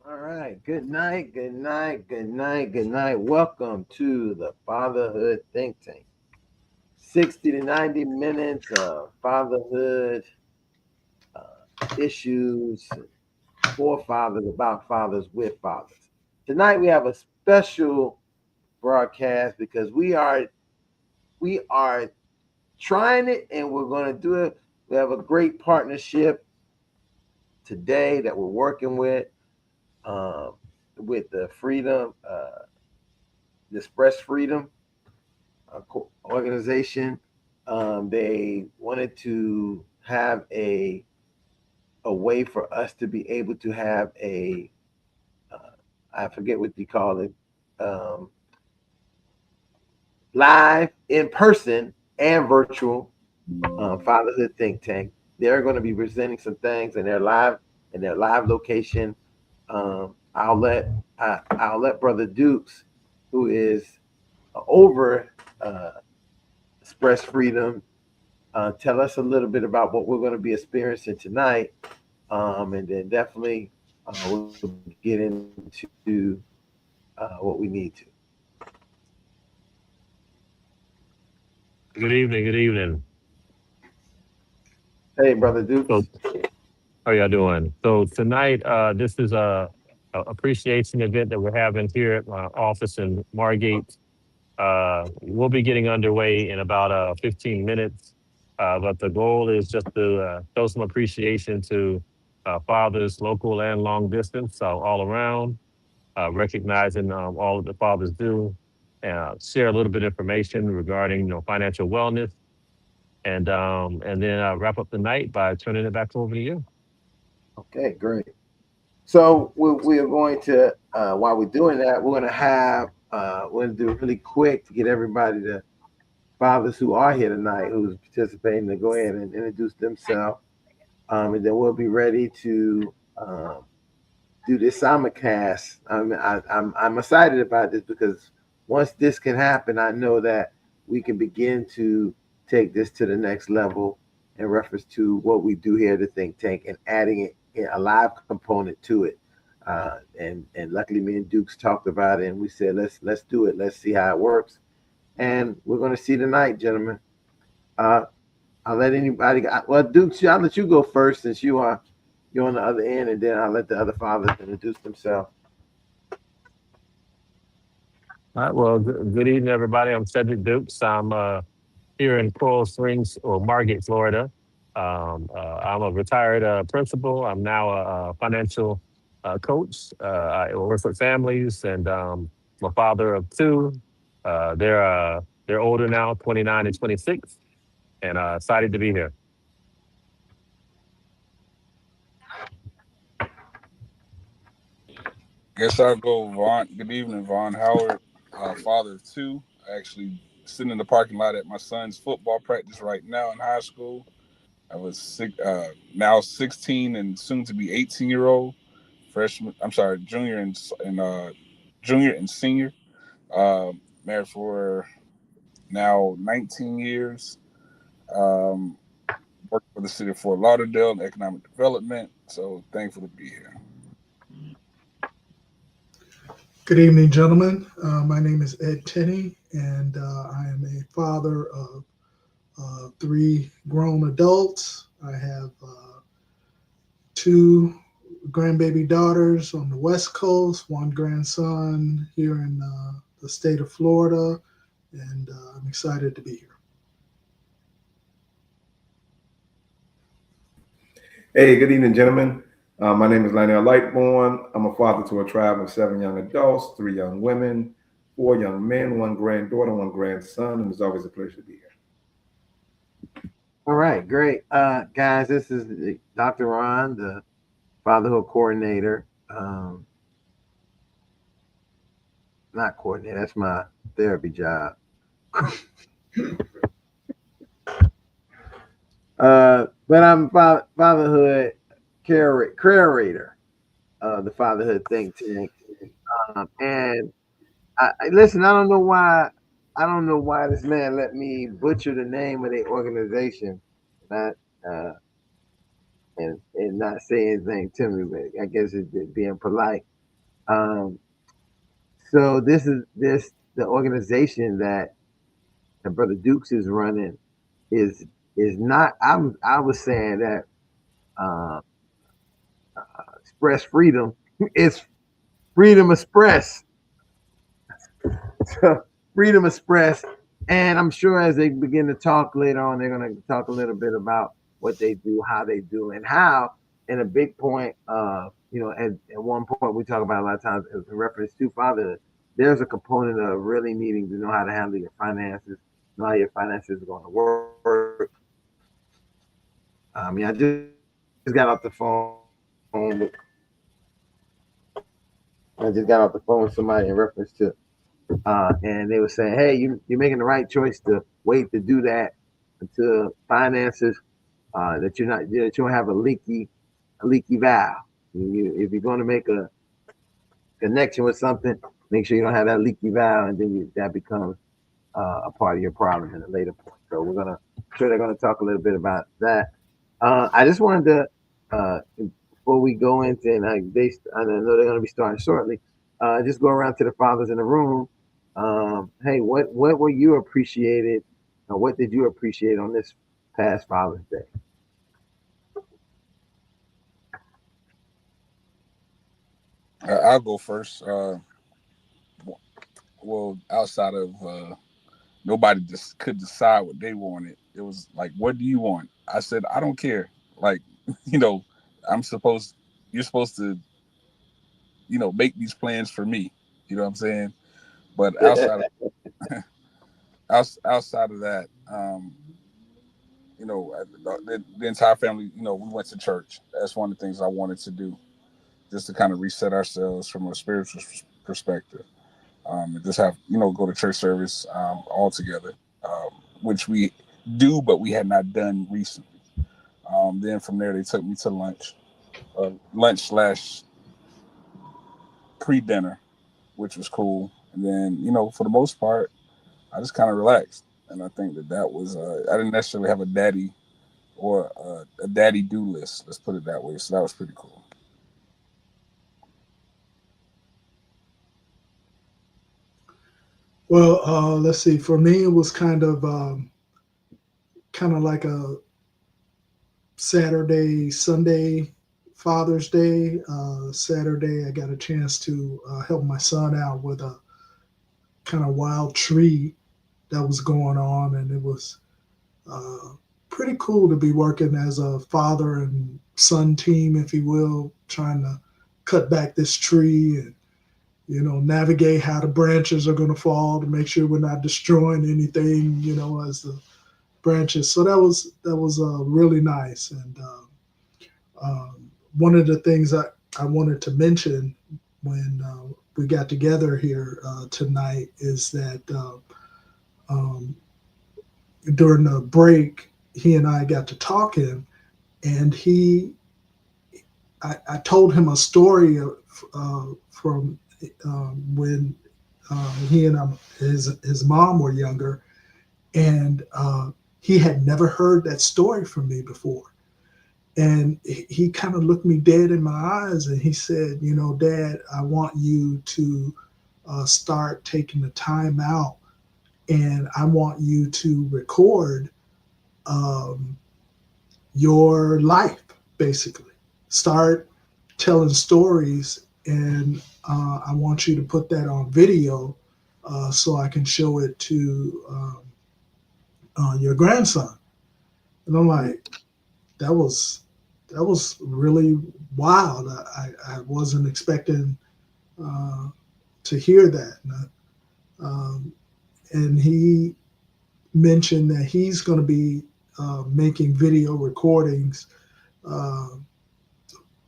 All right. Good night. Good night. Good night. Good night. Welcome to the Fatherhood Think Tank. 60 to 90 minutes of fatherhood issues for fathers, about fathers, with fathers. Tonight we have a special broadcast because we are trying it and we're going to do it. We have a great partnership today that we're working um, with the Freedom, the Express Freedom organization. They wanted to have a way for us to be able to have uh, I forget what you call it, um, live, in person, and virtual Fatherhood Think Tank. They're going to be presenting some things in their live location. I'll let I'll let Brother Dukes, who is over uh, Express Freedom, tell us a little bit about what we're going to be experiencing tonight, and then definitely we'll get into what we need to. Good evening. Good evening. Hey, Brother So, Dukes. how y'all doing? So tonight, this is a appreciation event that we're having here at my office in Margate. We'll be getting underway in about 15 minutes, but the goal is just to show some appreciation to fathers, local and long distance, all around, recognizing all that the fathers do, share a little bit of information regarding financial wellness, and then wrap up the night by turning it back over to you. Okay, great. So we are going to while we're doing that, we're going to have we're going to do it really quick to get everybody, the fathers who are here tonight, who's participating, to go ahead and introduce themselves, and then we'll be ready to do this simulcast. I'm excited about this because once this can happen, I know that we can begin to take this to the next level in reference to what we do here at the think tank and adding it in a live component to it. And luckily, me and Dukes talked about it, and we said let's do it. Let's see how it works, and we're going to see tonight, gentlemen. Uh, I'll let anybody. Well, Dukes, I'll let you go first since you're on the other end, and then I'll let the other fathers introduce themselves. All right. Well, good evening, everybody. I'm Cedric Dukes. I'm here in Coral Springs or Margate, Florida. I'm a retired principal. I'm now a financial coach. I work with families, and I'm a father of two. They're older now, 29 and 26, and excited to be here. Guess I'll go, Vaughn. Good evening, Vaughn Howard, father of two. Actually, sitting in the parking lot at my son's football practice right now in high school. I was now 16 and soon to be 18-year-old freshman. I'm sorry, junior and senior. Married for now 19 years. Um, Worked for the city of Fort Lauderdale in economic development. So thankful to be here. Good evening, gentlemen. My name is Ed Tenney, and I am a father of three grown adults. I have two grandbaby daughters on the West Coast, one grandson here in the state of Florida, and I'm excited to be here. Hey, good evening, gentlemen. My name is Lionel Lightborn. I'm a father to a tribe of 7 young adults, 3 young women, 4 young men, 1 granddaughter, 1 grandson, and it's always a pleasure to be here. All right, great. Guys, this is Dr. Ron, the fatherhood coordinator. Not coordinator, that's my therapy job. But I'm fatherhood curator of the Fatherhood Think Tank. And listen, I don't know why this man let me butcher the name of the organization, not and not say anything to me, but I guess it's being polite. Um, so this the organization that Brother Dukes is running is not. I was saying that uh, Express Freedom is Freedom Express. So Freedom Express, and I'm sure as they begin to talk later on, they're going to talk a little bit about what they do, how they do, and how. And a big point, at one point we talk about a lot of times in reference to fatherhood, there's a component of really needing to know how to handle your finances, know how your finances are going to work. I just got off the phone. I just got off the phone with somebody in reference to and they were saying, "Hey, you're making the right choice to wait to do that until finances that you don't have a leaky valve. If you're going to make a connection with something, make sure you don't have that leaky valve, and then that becomes a part of your problem in a later point." So they're gonna talk a little bit about that. I just wanted to before we go into and I know they're going to be starting shortly. Just go around to the fathers in the room. Hey, what were you appreciated? What did you appreciate on this past Father's Day? I'll go first. Well, outside of nobody just could decide what they wanted. It was like, what do you want? I said, I don't care. Like, you know, I'm supposed, you're supposed to, make these plans for me. You know what I'm saying? But outside of that, the entire family, we went to church. That's one of the things I wanted to do, just to kind of reset ourselves from a spiritual perspective. And just have, go to church service all together, which we do, but we had not done recently. Then from there, they took me to lunch slash pre dinner, which was cool. And then, for the most part, I just kind of relaxed. And I think that was, I didn't necessarily have a daddy or a daddy do list. Let's put it that way. So that was pretty cool. Well, let's see. For me, it was kind of like a Saturday, Sunday, Father's Day. Saturday, I got a chance to help my son out with a kind of wild tree that was going on, and it was uh, pretty cool to be working as a father and son team, if you will, trying to cut back this tree and navigate how the branches are going to fall to make sure we're not destroying anything, as the branches. So that was really nice. And one of the things I wanted to mention when we got together here tonight is that um, during the break, he and I got to talking, and I told him a story from when he and his mom were younger, and he had never heard that story from me before. And he kind of looked me dead in my eyes, and he said, "Dad, I want you to start taking the time out, and I want you to record um, your life, basically. Start telling stories, and I want you to put that on video so I can show it to your grandson." And I'm like, that was really wild. I wasn't expecting uh, to hear that. Um, and he mentioned that he's going to be making video recordings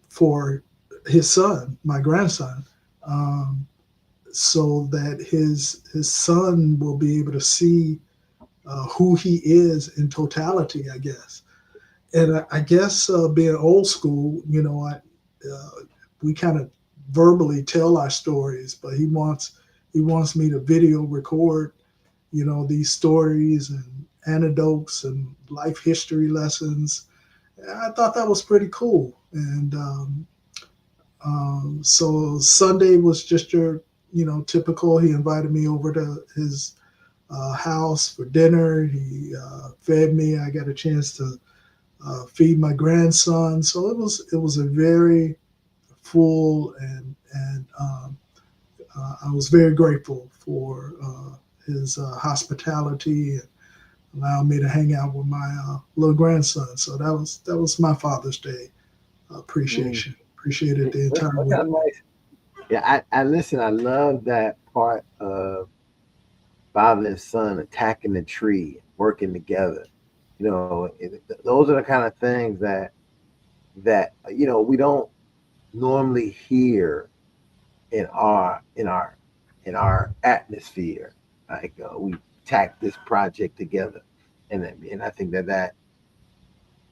for his son, my grandson, so that his son will be able to see who he is in totality, I guess. And I guess being old school, you know, we kind of verbally tell our stories, but he wants me to video record, you know, these stories and anecdotes and life history lessons. I thought that was pretty cool. And so Sunday was just your, you know, typical. He invited me over to his house for dinner. He fed me. I got a chance to feed my grandson. So it was a very full and I was very grateful for his hospitality and allowed me to hang out with my little grandson. So that was my Father's Day appreciation. Appreciated the entire week. Nice. Yeah, I listen. I love that part of father and son attacking the tree, working together. You know, those are the kind of things that you know we don't normally hear in our atmosphere. Like we tack this project together, and I think that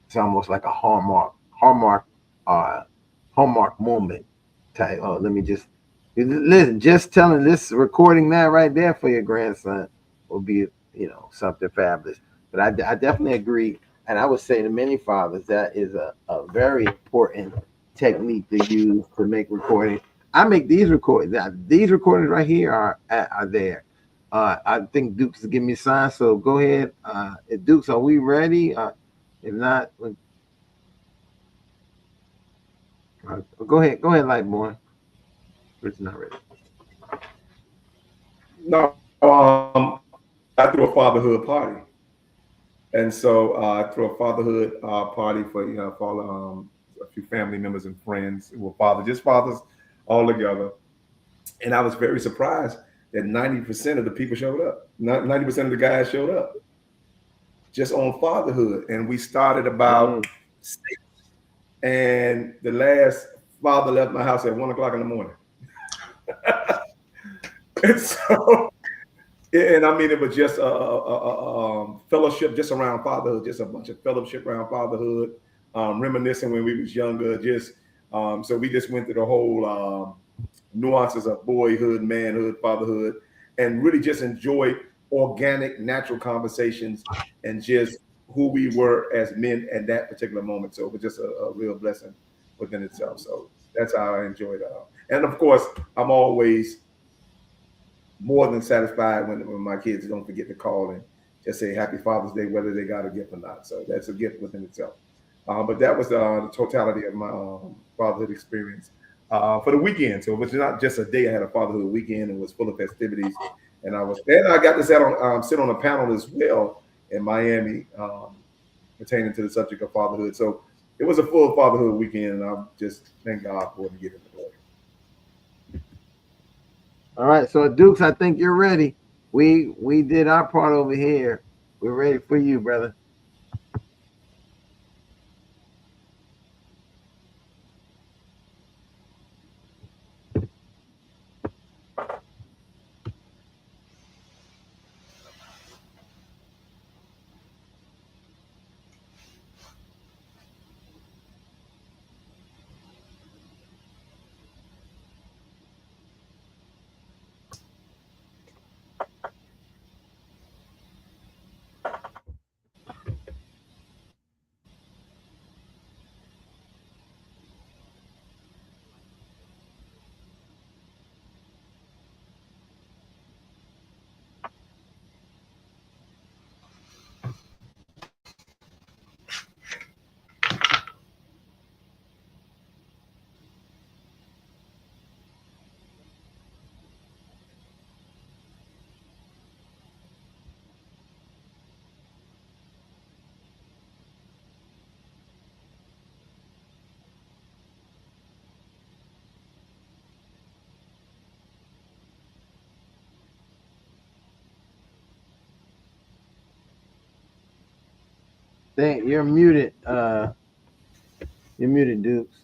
it's almost like a uh, hallmark moment type. Oh, let me just listen. Just telling this, recording that right there for your grandson will be, you know, something fabulous. But I definitely agree, and I would say to many fathers that is a very important technique to use to make recording. I make these recordings. These recordings right here are there. I think Duke's is giving me a sign, so go ahead. Dukes, are we ready? If not, go ahead, Lightborn. It's not ready. No, I threw a fatherhood party, and so I threw a fatherhood party for, you know, for a few family members and friends who were fathers all together. And I was very surprised that 90% of the people showed up. 90% of the guys showed up just on fatherhood, and we started about 6, and the last father left my house at 1 o'clock in the morning. And so, and I mean, it was just a fellowship just around fatherhood, just a bunch of fellowship around fatherhood, reminiscing when we was younger. Just so we just went through the whole nuances of boyhood, manhood, fatherhood, and really just enjoyed organic, natural conversations and just who we were as men at that particular moment. So it was just a real blessing within itself. So that's how I enjoyed it. And of course, I'm always more than satisfied when my kids don't forget to call and just say Happy Father's Day, whether they got a gift or not. So that's a gift within itself. But that was the totality of my fatherhood experience for the weekend. So it was not just a day. I had a fatherhood weekend and was full of festivities. And I got to sit on a panel as well in Miami pertaining to the subject of fatherhood. So it was a full fatherhood weekend, and I just thank God for it and give him the glory. All right, so Dukes, I think you're ready. We did our part over here. We're ready for you, brother. You're muted. You're muted, Dukes.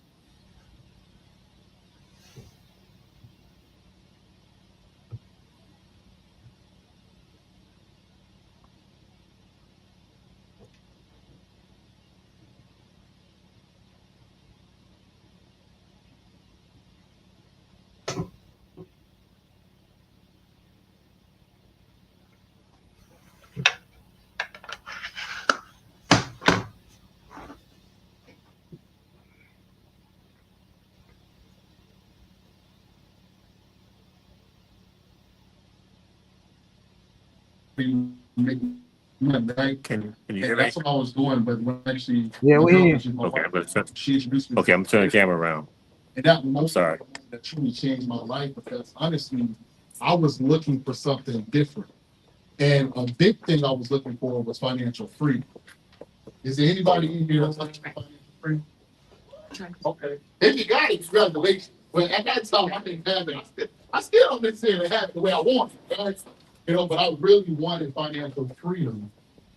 Can you hear me? That's what I was doing, but when actually, Yeah, we hear you. okay, she introduced me. Okay, I'm turning the camera around. And that I'm sorry. That truly changed my life because honestly, I was looking for something different, and a big thing I was looking for was financial freedom. Is there anybody in here that's looking for financial freedom? Okay, if you got it, congratulations. But at that time, I didn't have it. I still don't necessarily have it the way I want it, right? You know, but I really wanted financial freedom.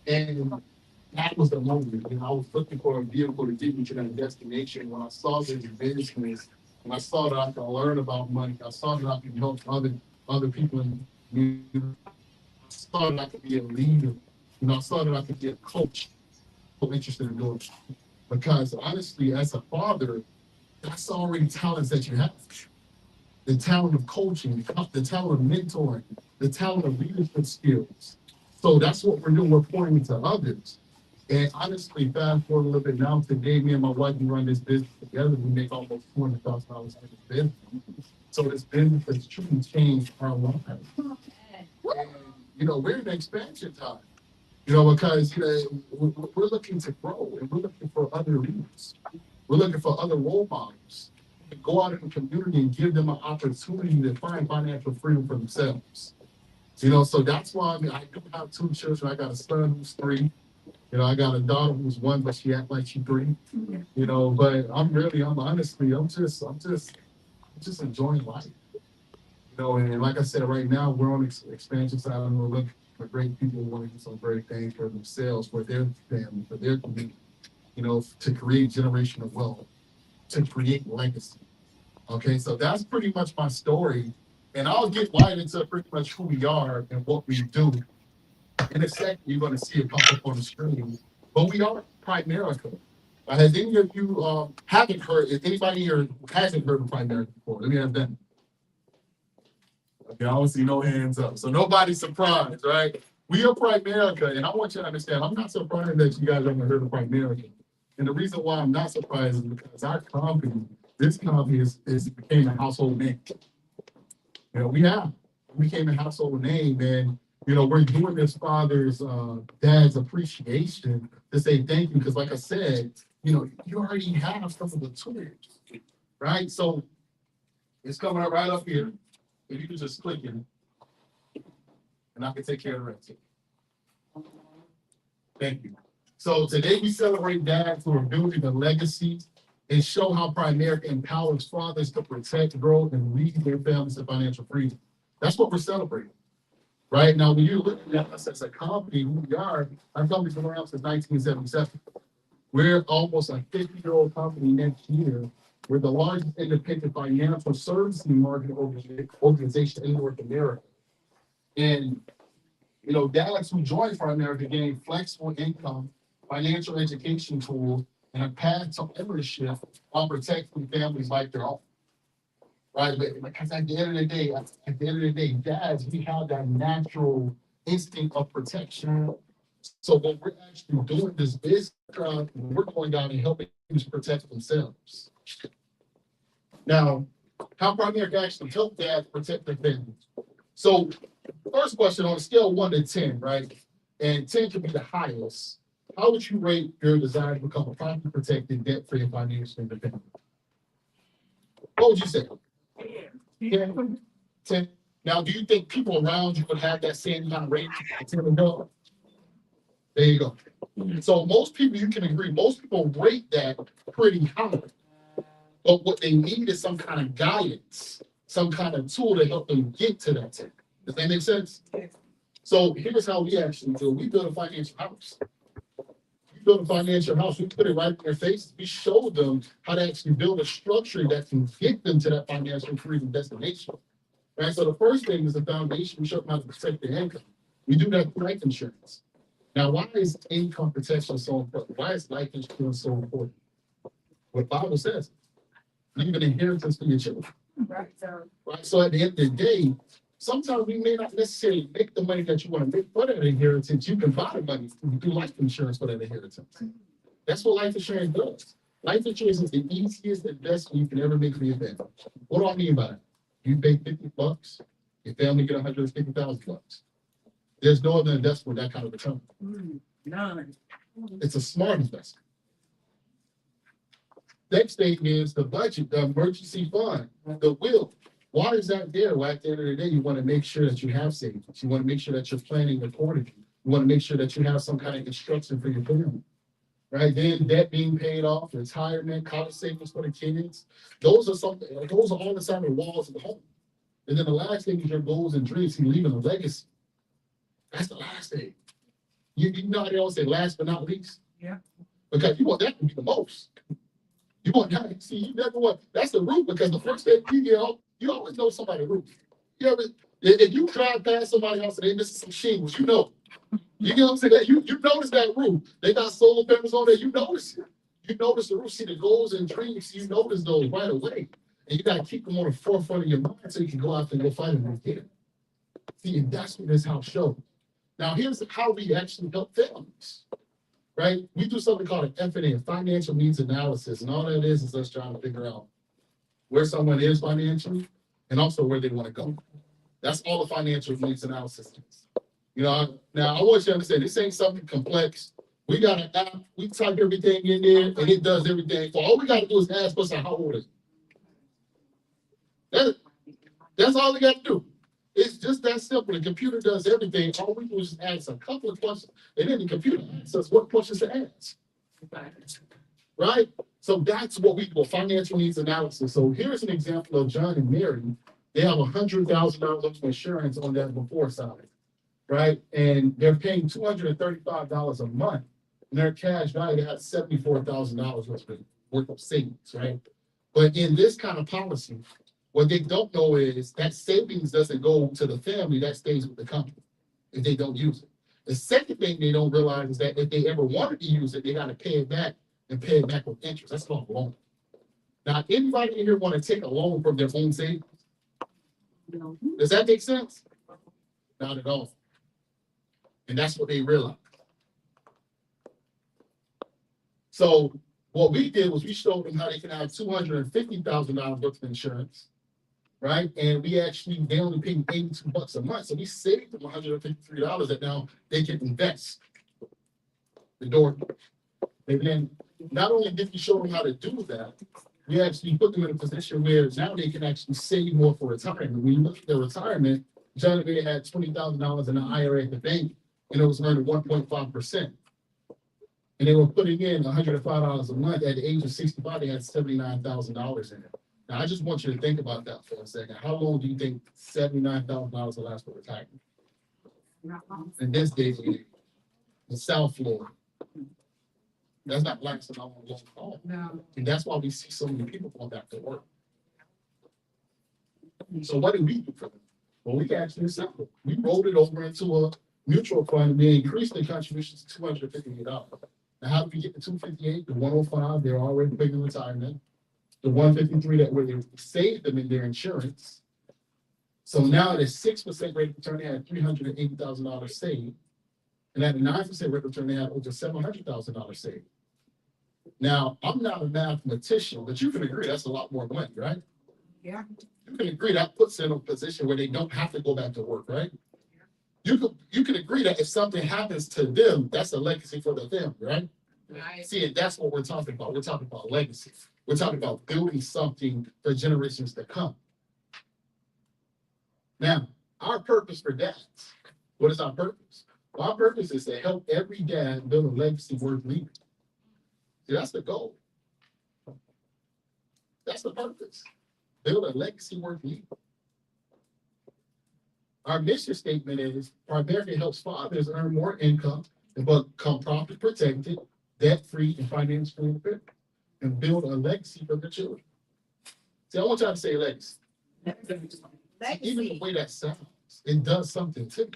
And that was the moment. And I was looking for a vehicle to get me to that destination. When I saw this business, and I saw that I could learn about money, I saw that I could help other people in the community. I saw that I could be a leader. You know, I saw that I could be a coach. I'm so interested in doing it. Because honestly, as a father, that's already talents that you have. The talent of coaching, the talent of mentoring, the talent of leadership skills. So that's what we're doing. We're pouring into others. And honestly, fast forward a little bit now, today, me and my wife, we run this business together. We make almost $200,000 in this business. So this business has truly changed our lives. And, you know, we're in expansion time. You know, because you know, we're looking to grow and we're looking for other leaders. We're looking for other role models to go out in the community and give them an opportunity to find financial freedom for themselves. You know, so that's why I do have 2 children. I got a son who's 3. You know, I got a daughter who's 1, but she acts like she's 3. You know, but I'm just enjoying life. You know, and like I said, right now we're on expansion side and we're looking for great people who want to do some great things for themselves, for their family, for their community. You know, to create generational wealth, to create legacy. Okay, so that's pretty much my story. And I'll get right into pretty much who we are and what we do. In a second, you're going to see it pop up on the screen. But we are Primerica. Has any of you haven't heard, if anybody here hasn't heard of Primerica before, let me have that. Okay, I don't see no hands up. So nobody's surprised, right? We are Primerica, and I want you to understand, I'm not surprised that you guys haven't heard of Primerica. And the reason why I'm not surprised is because our company, this company is became a household name. You know, we became a household name, and you know, we're doing this dad's appreciation to say thank you, because like I said, you know, you already have some of the tools, right? So it's coming up right up here. If you can just click it, and I can take care of the rest. Thank you. So today we celebrate dads who are building a legacy and show how Primerica empowers fathers to protect, grow, and lead their families to financial freedom. That's what we're celebrating. Right now, when you're looking at us as a company, who we are, our company's been around since 1977. We're almost a 50-year-old company next year. We're the largest independent financial servicing market organization in North America. And you know, dads who join Primerica gain flexible income, financial education tools, and a path to ownership while protecting families like their own. Right? But because at the end of the day, dads, we have that natural instinct of protection. So when we're actually doing this business, we're going down and helping them protect themselves. Now, how Primerica actually help dads protect their families? So first question, on a scale of 1 to 10, right? And 10 can be the highest. How would you rate your desire to become a property protected, debt-free, and financially independent? What would you say? 10. 10. Now, do you think people around you would have that same kind of rate? 10 and up? There you go. So most people, you can agree, most people rate that pretty high. But what they need is some kind of guidance, some kind of tool to help them get to that 10. Does that make sense? So here's how we actually do it. We build a financial house. We build a financial house, we put it right in their face. We show them how to actually build a structure that can get them to that financial freedom destination. Right. So the first thing is the foundation. We show them how to protect their income. We do that through life insurance. Now, why is income protection so important? Why is life insurance so important? What the Bible says, leave an inheritance for your children. Right. So at the end of the day, sometimes we may not necessarily make the money that you want to make for that inheritance. You can buy the money through life insurance for that inheritance. That's what life insurance does. Life insurance is the easiest investment you can ever make for your family. What do I mean by that? You pay $50, your family get $150,000. There's no other investment with that kind of return. None. It's a smart investment. Next thing is the budget, the emergency fund, the will. Why is that there? Well, at the end of the day, you want to make sure that you have savings. You want to make sure that you're planning accordingly. You want to make sure that you have some kind of instruction for your family. Right? Then debt being paid off, retirement, college savings for the kids. Those are all inside the walls of the home. And then the last thing is your goals and dreams. You're leaving a legacy. That's the last thing. You know how they always say last but not least? Yeah. Because you want that to be the most. You want that. See, you never want. That's the root, because the first thing you get out, you always know somebody's root. You ever, if you drive past somebody else and they missing some shingles, you know. You know what I'm saying? That you notice that roof. They got solar panels on there. You notice it. You notice the roof. See the goals and dreams. You notice those right away. And you got to keep them on the forefront of your mind so you can go out there and go fight them again. See, and that's what this house shows. Now, here's how we actually help families. Right? We do something called an F&A, financial needs analysis. And all that is us trying to figure out where someone is financially and also where they want to go. That's all the financial needs analysis is. You know, now I want you to understand, this ain't something complex. We got an app, we type everything in there, and it does everything. So all we got to do is ask us how old is it. That's all we got to do. It's just that simple. The computer does everything. All we do is ask a couple of questions, and then the computer asks us what questions to ask. Right? So that's what we do, financial needs analysis. So here's an example of John and Mary. They have $100,000 of insurance on that before side. Right? And they're paying $235 a month. And their cash value, they have $74,000 worth of savings, right? But in this kind of policy, what they don't know is that savings doesn't go to the family, that stays with the company if they don't use it. The second thing they don't realize is that if they ever wanted to use it, they got to pay it back and pay it back with interest. That's called a loan. Now, anybody in here want to take a loan from their own savings? Does that make sense? Not at all. And that's what they realized. So what we did was we showed them how they can have $250,000 worth of insurance, right? And they only paid $82 a month. So we saved them $153 that now they can invest. The door. And then not only did we show them how to do that, we actually put them in a position where now they can actually save more for retirement. When you look at their retirement, John and Mary had $20,000 in an IRA at the bank, and it was earning 1.5%. And they were putting in $105 a month. At the age of 65, they had $79,000 in it. Now, I just want you to think about that for a second. How long do you think $79,000 will last for retirement? In this day and age, in South Florida, that's not lasting a long haul. No. And that's why we see so many people going back to work. So what did we do for them? Well, we actually simple. We rolled it over into a mutual fund, and we increased the contributions to $258. Now, how did we get the 258? The 105, they're already paying in retirement. The 153 that where they saved them in their insurance. So now at a 6% rate of return, they had $380,000 saved. And at a 9% rate of return, they had over $700,000 saved. Now, I'm not a mathematician, but you can agree that's a lot more money, right? Yeah. You can agree that puts them in a position where they don't have to go back to work, right? You can agree that if something happens to them, that's a legacy for the family, right? Right. See, and that's what we're talking about. We're talking about legacy. We're talking about building something for generations to come. Now, our purpose for dads, what is our purpose? Well, our purpose is to help every dad build a legacy worth leaving. See, that's the goal. That's the purpose. Build a legacy worth leaving. Our mission statement is primarily helps fathers earn more income and become properly protected, debt-free, and financially independent, and build a legacy for their children. See, I want y'all to say legacy. Even the way that sounds, it does something to me.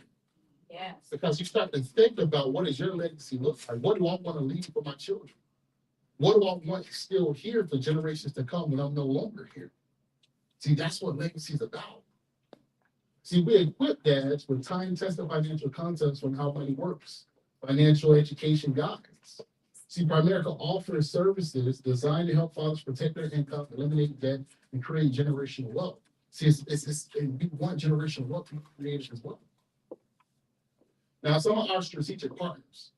Yes. Because you start to think about what does your legacy look like? What do I want to leave for my children? What do I want still here for generations to come when I'm no longer here? See, that's what legacy is about. See, we equip dads with time-tested financial concepts on how money works, financial education guides. See, Primerica offers services designed to help fathers protect their income, eliminate debt, and create generational wealth. See, we want generational wealth to be created as well. Now, some of our strategic partners.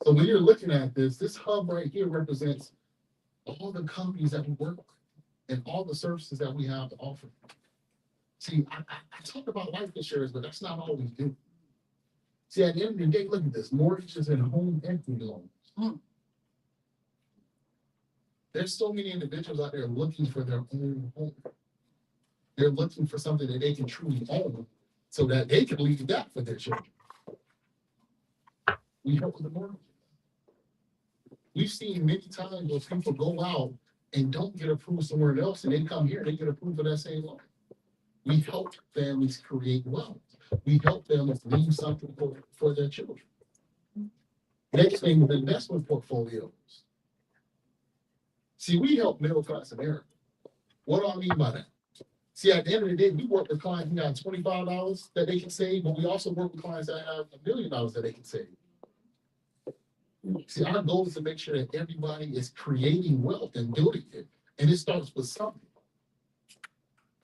So when you're looking at this hub right here represents all the companies that we work with and all the services that we have to offer. See, I talk about life insurance, but that's not all we do. See, at the end of the day, look at this, mortgages and home equity loans. There's so many individuals out there looking for their own home. They're looking for something that they can truly own so that they can leave that for their children. We help with the mortgage. We've seen many times where people go out and don't get approved somewhere else, and they come here and they get approved for that same loan. We help families create wealth. We help families leave something for their children. Next thing is investment portfolios. See, we help middle class America. What do I mean by that? See, at the end of the day, we work with clients who have $25 that they can save, but we also work with clients that have $1 million that they can save. See, our goal is to make sure that everybody is creating wealth and building it. And it starts with something.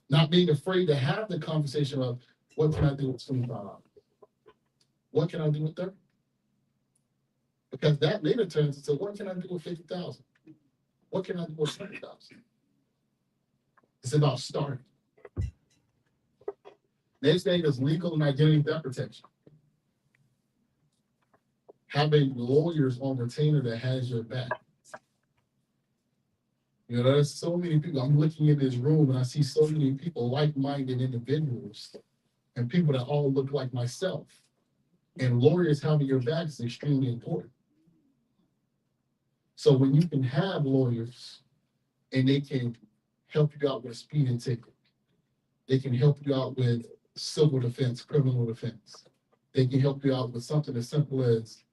Not being afraid to have the conversation of, what can I do with $25? What can I do with 30? Because that later turns into, what can I do with 50,000? What can I do with 100,000? It's about starting. Next thing is legal and identity theft protection. Having lawyers on retainer that has your back. You know, there's so many people. I'm looking in this room and I see so many people, like-minded individuals, and people that all look like myself. And lawyers having your back is extremely important. So when you can have lawyers and they can help you out with a speeding ticket, they can help you out with civil defense, criminal defense. They can help you out with something as simple as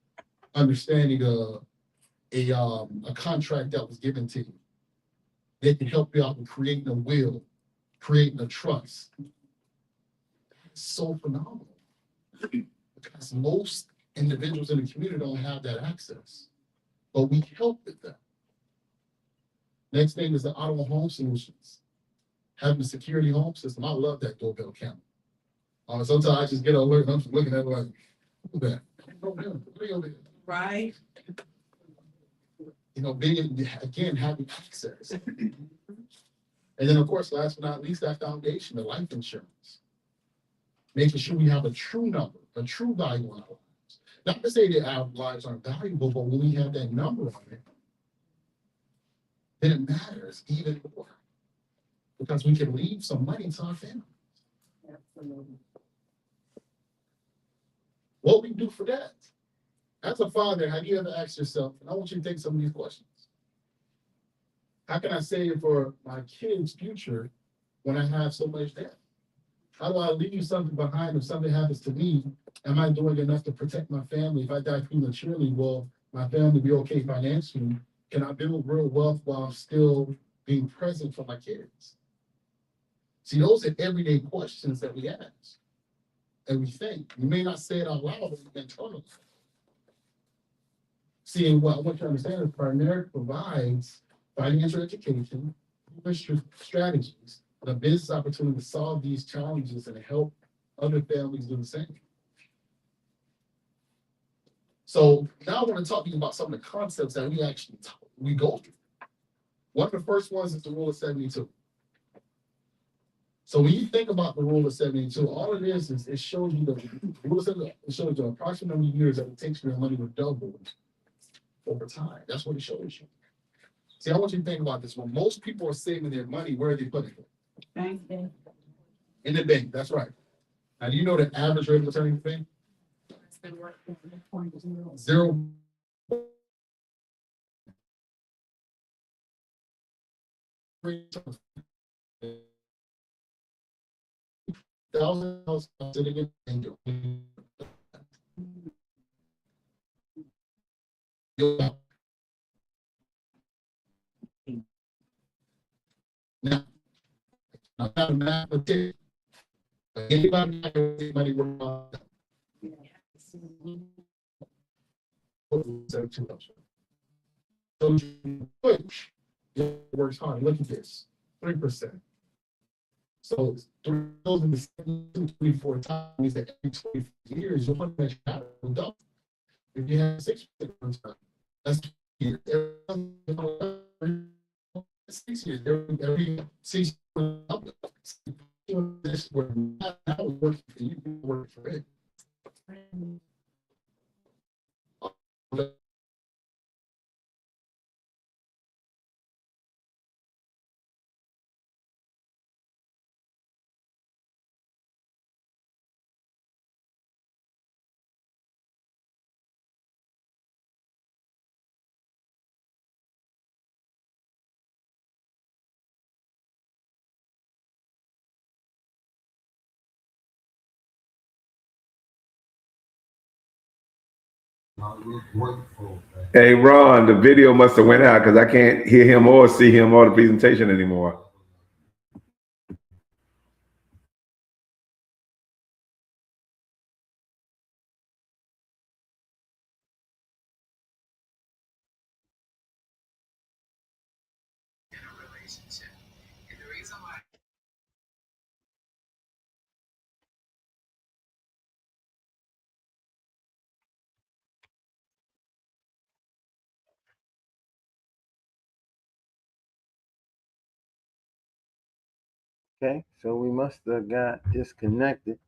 understanding a contract that was given to you. They can help you out with creating a will, creating a trust. It's so phenomenal. Because most individuals in the community don't have that access. But we help with that. Next thing is the auto home solutions. Having a security home system. I love that doorbell camera. Sometimes I just get an alert and I'm just looking at it like, who's that? Right. You know, being, again, having access. And then, of course, last but not least, that foundation, the life insurance. Making sure we have a true number, a true value on our lives. Not to say that our lives aren't valuable, but when we have that number on it, then it matters even more. Because we can leave some money to our family. Absolutely. What we do for that? As a father, have you ever asked yourself, and I want you to take some of these questions. How can I save for my kids' future when I have so much debt? How do I leave something behind if something happens to me? Am I doing enough to protect my family? If I die prematurely, will my family be okay financially? Can I build real wealth while still being present for my kids? See, those are everyday questions that we ask and we think. We may not say it out loud, but internally. See, and what I want you to understand is Primerica provides financial education, strategies, and a business opportunity to solve these challenges and help other families do the same. So now I want to talk to you about some of the concepts that we go through. One of the first ones is the rule of 72. So when you think about the rule of 72, all it is it shows you the rule of 72, it shows you the approximate number of years that it takes for your money to double over time. That's what it shows you. See, I want you to think about this. When most people are saving their money, where are they putting it? Bank. In the bank, that's right. Now, do you know the average rate of return in the bank? 0. $1,000 sitting in now, I'm not a mathematician, but anybody work on so which works hard. Look at this, 3%. So 3 4 times that every 20 years, you'll find that you have a double. If you have 6%, that's 2 years. Every 6 years, every 6 years, this was not working for you, working for it. Hey, Ron, the video must have went out because I can't hear him or see him or the presentation anymore. Okay, so we must have got disconnected.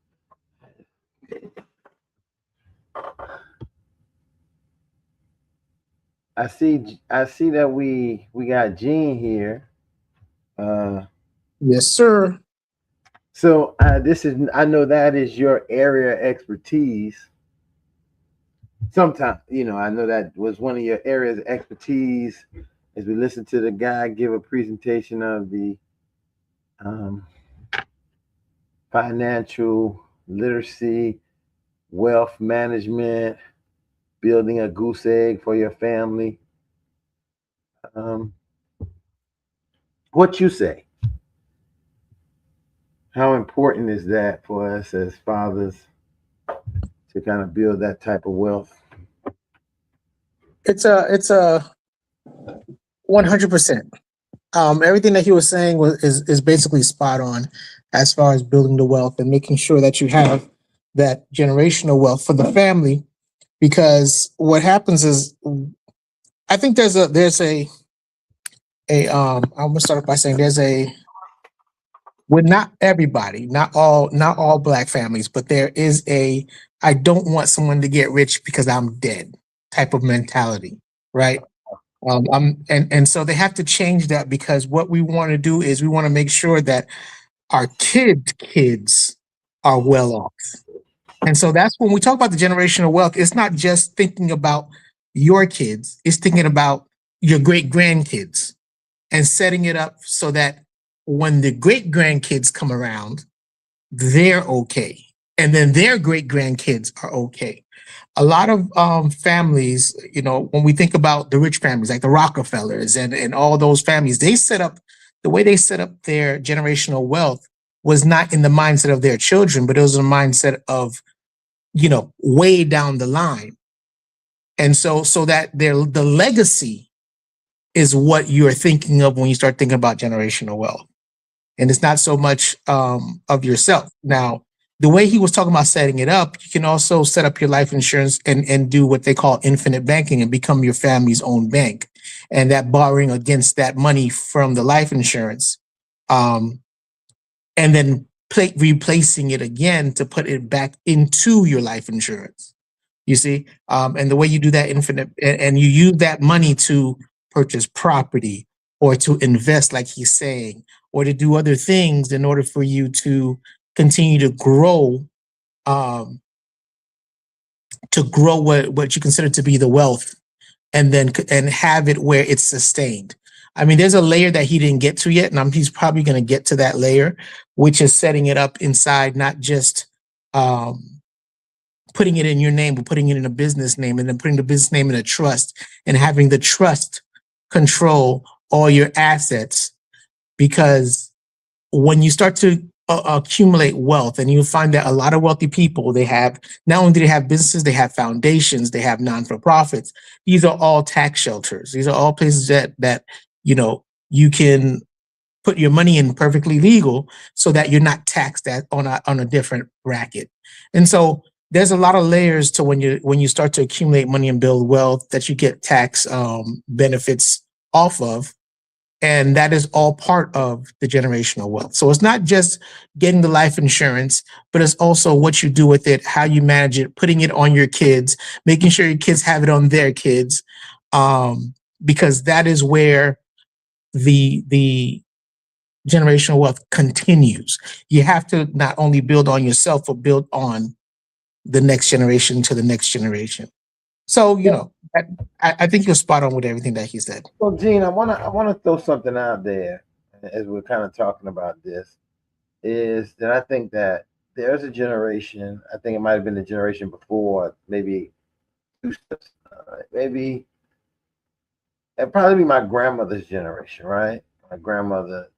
I see that we got Gene here. Yes, sir. So I know that is your area of expertise. Sometimes, I know that was one of your areas of expertise as we listen to the guy give a presentation of the financial literacy, wealth management, building a goose egg for your family. What you say? How important is that for us as fathers to kind of build that type of wealth? It's a 100%. Everything that he was saying is basically spot on as far as building the wealth and making sure that you have that generational wealth for the family. Because what happens is, I think I'm gonna start by saying with not everybody, not all Black families, but there is I don't want someone to get rich because I'm dead type of mentality, right? And so they have to change that, because what we want to do is we want to make sure that our kids are well off. And so that's when we talk about the generational wealth, it's not just thinking about your kids, it's thinking about your great grandkids and setting it up so that when the great grandkids come around, they're okay. And then their great grandkids are okay. A lot of families, when we think about the rich families like the Rockefellers and all those families, the way they set up their generational wealth was not in the mindset of their children, but it was a mindset of, way down the line. And so that the legacy is what you're thinking of when you start thinking about generational wealth. And it's not so much of yourself. Now, the way he was talking about setting it up, you can also set up your life insurance and do what they call infinite banking and become your family's own bank. And that borrowing against that money from the life insurance, and then replacing it again to put it back into your life insurance. You see? And the way you do that infinite, and you use that money to purchase property or to invest, like he's saying, or to do other things in order for you to continue to grow, what you consider to be the wealth, and have it where it's sustained. I mean, there's a layer that he didn't get to yet, and he's probably going to get to that layer, which is setting it up inside, not just putting it in your name, but putting it in a business name, and then putting the business name in a trust, and having the trust control all your assets. Because when you start to accumulate wealth, and you find that a lot of wealthy people, they have, not only do they have businesses, they have foundations, they have non-for-profits. These are all tax shelters. These are all places that you know, you can put your money in perfectly legal, so that you're not taxed on a different bracket. And so there's a lot of layers to when you start to accumulate money and build wealth that you get tax benefits off of. And that is all part of the generational wealth. So it's not just getting the life insurance, but it's also what you do with it, how you manage it, putting it on your kids, making sure your kids have it on their kids, because that is where the generational wealth continues. You have to not only build on yourself, but build on the next generation to the next generation. So, you know, I think you're spot on with everything that he said. Well, Gene, I wanna throw something out there as we're kind of talking about this, is that I think that there's a generation, I think it might have been the generation before, maybe maybe it'd probably be my grandmother's generation, right? My grandmother,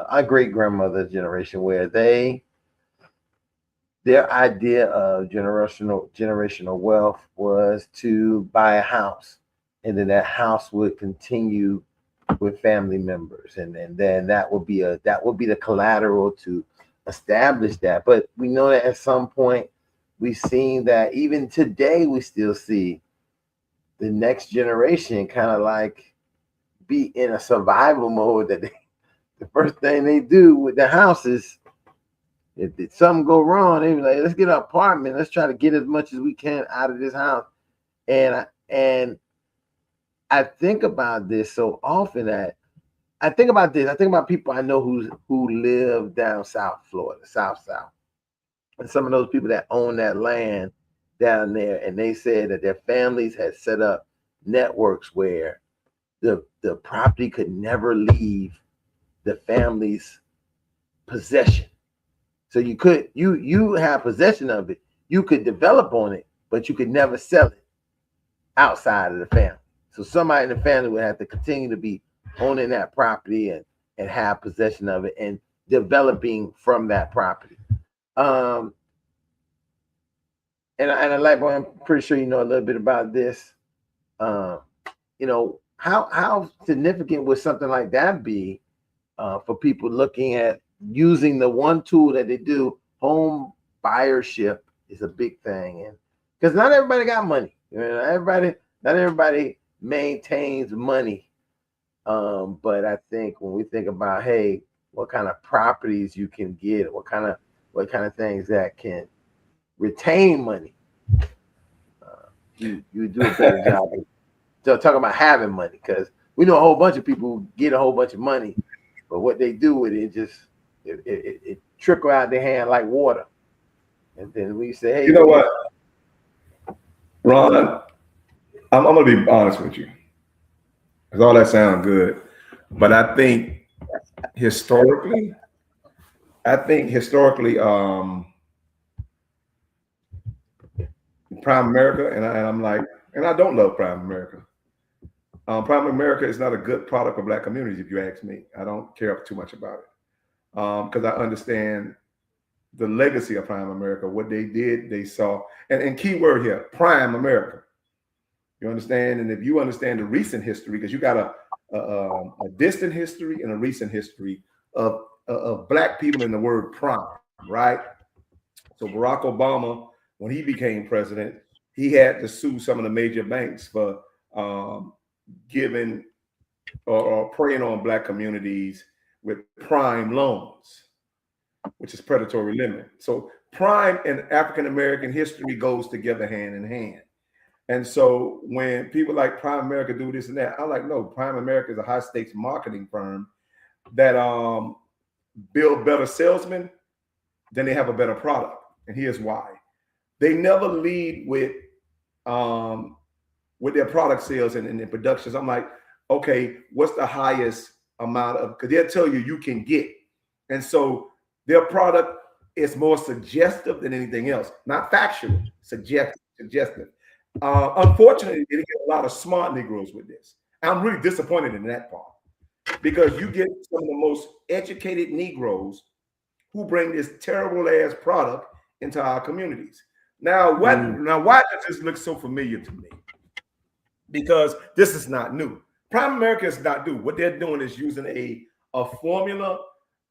our great grandmother's generation, where their idea of generational wealth was to buy a house, and then that house would continue with family members, and then that would be the collateral to establish that. But we know that at some point we've seen that even today we still see the next generation kind of like be in a survival mode, that the first thing they do with the house is, if something go wrong, they be like, let's get an apartment. Let's try to get as much as we can out of this house. And I think about this so often that I think about people I know who live down South Florida, South. And some of those people that own that land down there, and they said that their families had set up networks where the property could never leave the family's possession. So you have possession of it, you could develop on it, but you could never sell it outside of the family. So somebody in the family would have to continue to be owning that property and have possession of it and developing from that property. And I like, boy, I'm pretty sure you know a little bit about this. You know, how significant would something like that be for people looking at using the one tool that they do? Home buyership is a big thing, and because not everybody got money, you know, not everybody maintains money. But I think when we think about, hey, what kind of properties you can get, what kind of things that can retain money, you do a better job of talking about having money, because we know a whole bunch of people who get a whole bunch of money, but what they do with it just it trickle out their hand like water. And then we say, hey, you know what, Ron, I'm gonna be honest with you, because all that sounds good, but I think historically, Prime America, and I'm like, and I don't love Prime America. Prime America is not a good product for Black communities, if you ask me. I don't care too much about it, because I understand the legacy of Prime America, what they did, they saw, and key word here, Prime America. You understand? And if you understand the recent history, because you got a distant history and a recent history of Black people in the word prime, right? So Barack Obama, when he became president, he had to sue some of the major banks for giving or preying on Black communities with prime loans, which is predatory lending. So prime and African American history goes together hand in hand. And so when people like Prime America do this and that, I'm like, no, Prime America is a high stakes marketing firm that build better salesmen, then they have a better product. And here's why. They never lead with their product sales and their productions. I'm like, okay, what's the highest amount of, because they'll tell you you can get. And so their product is more suggestive than anything else, not factual, suggestive. Unfortunately, they get a lot of smart Negroes with this. I'm really disappointed in that part, because you get some of the most educated Negroes who bring this terrible ass product into our communities. Now, why does this look so familiar to me? Because this is not new. Prime America is not new. What they're doing is using a formula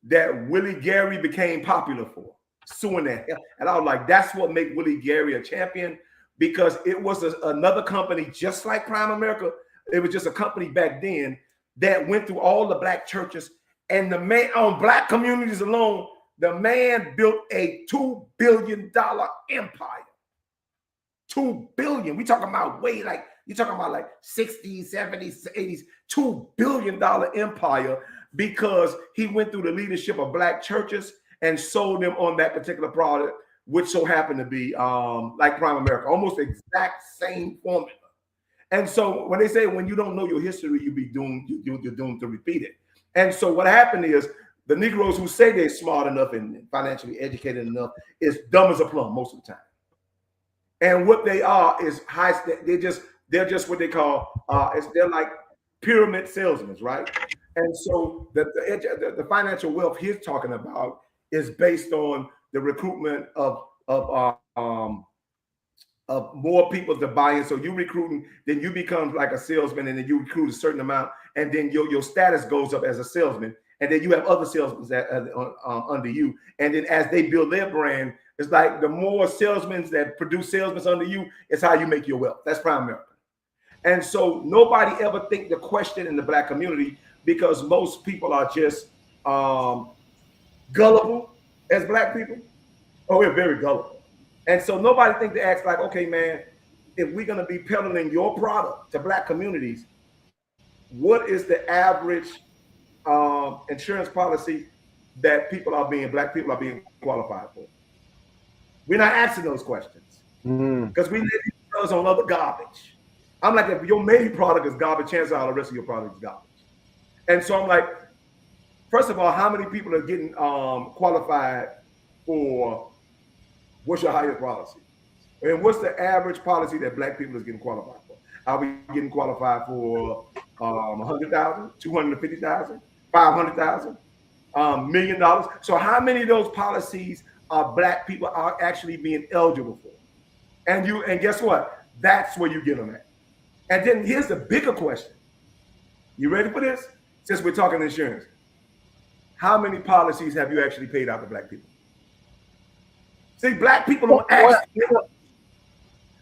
that Willie Gary became popular for, suing that. And I was like, that's what made Willie Gary a champion, because it was another company just like Prime America. It was just a company back then that went through all the black churches, and the man on black communities alone, the man built a $2 billion empire. $2 billion. We talking about you're talking about like 60s, 70s, 80s, $2 billion empire, because he went through the leadership of black churches and sold them on that particular product, which so happened to be like Prime America, almost exact same formula. And so when they say when you don't know your history, you're doomed to repeat it. And so what happened is the Negroes who say they're smart enough and financially educated enough is dumb as a plum most of the time. And what they are is they're just what they call they're like pyramid salesmen, right? And so the financial wealth he's talking about is based on the recruitment of more people to buy in. So you recruiting, then you become like a salesman, and then you recruit a certain amount, and then your status goes up as a salesman, and then you have other salesmen that under you, and then as they build their brand, it's like the more salesmen that produce salesmen under you, it's how you make your wealth. That's Prime America. And so nobody ever think the question in the black community, because most people are just gullible as black people. Oh, we're very gullible. And so nobody think to ask like, okay, man, if we're going to be peddling your product to black communities, what is the average insurance policy that black people are being qualified for? We're not asking those questions because we live on other garbage. I'm like, if your main product is garbage, chances are the rest of your product is garbage. And so I'm like, first of all, how many people are getting qualified for what's your highest policy? And what's the average policy that black people is getting qualified for? Are we getting qualified for $100,000, $250,000, $500,000, $1 million? So how many of those policies are black people are actually being eligible for? And guess what? That's where you get them at. And then here's the bigger question. You ready for this? Since we're talking insurance, how many policies have you actually paid out to black people? See, black people don't ask.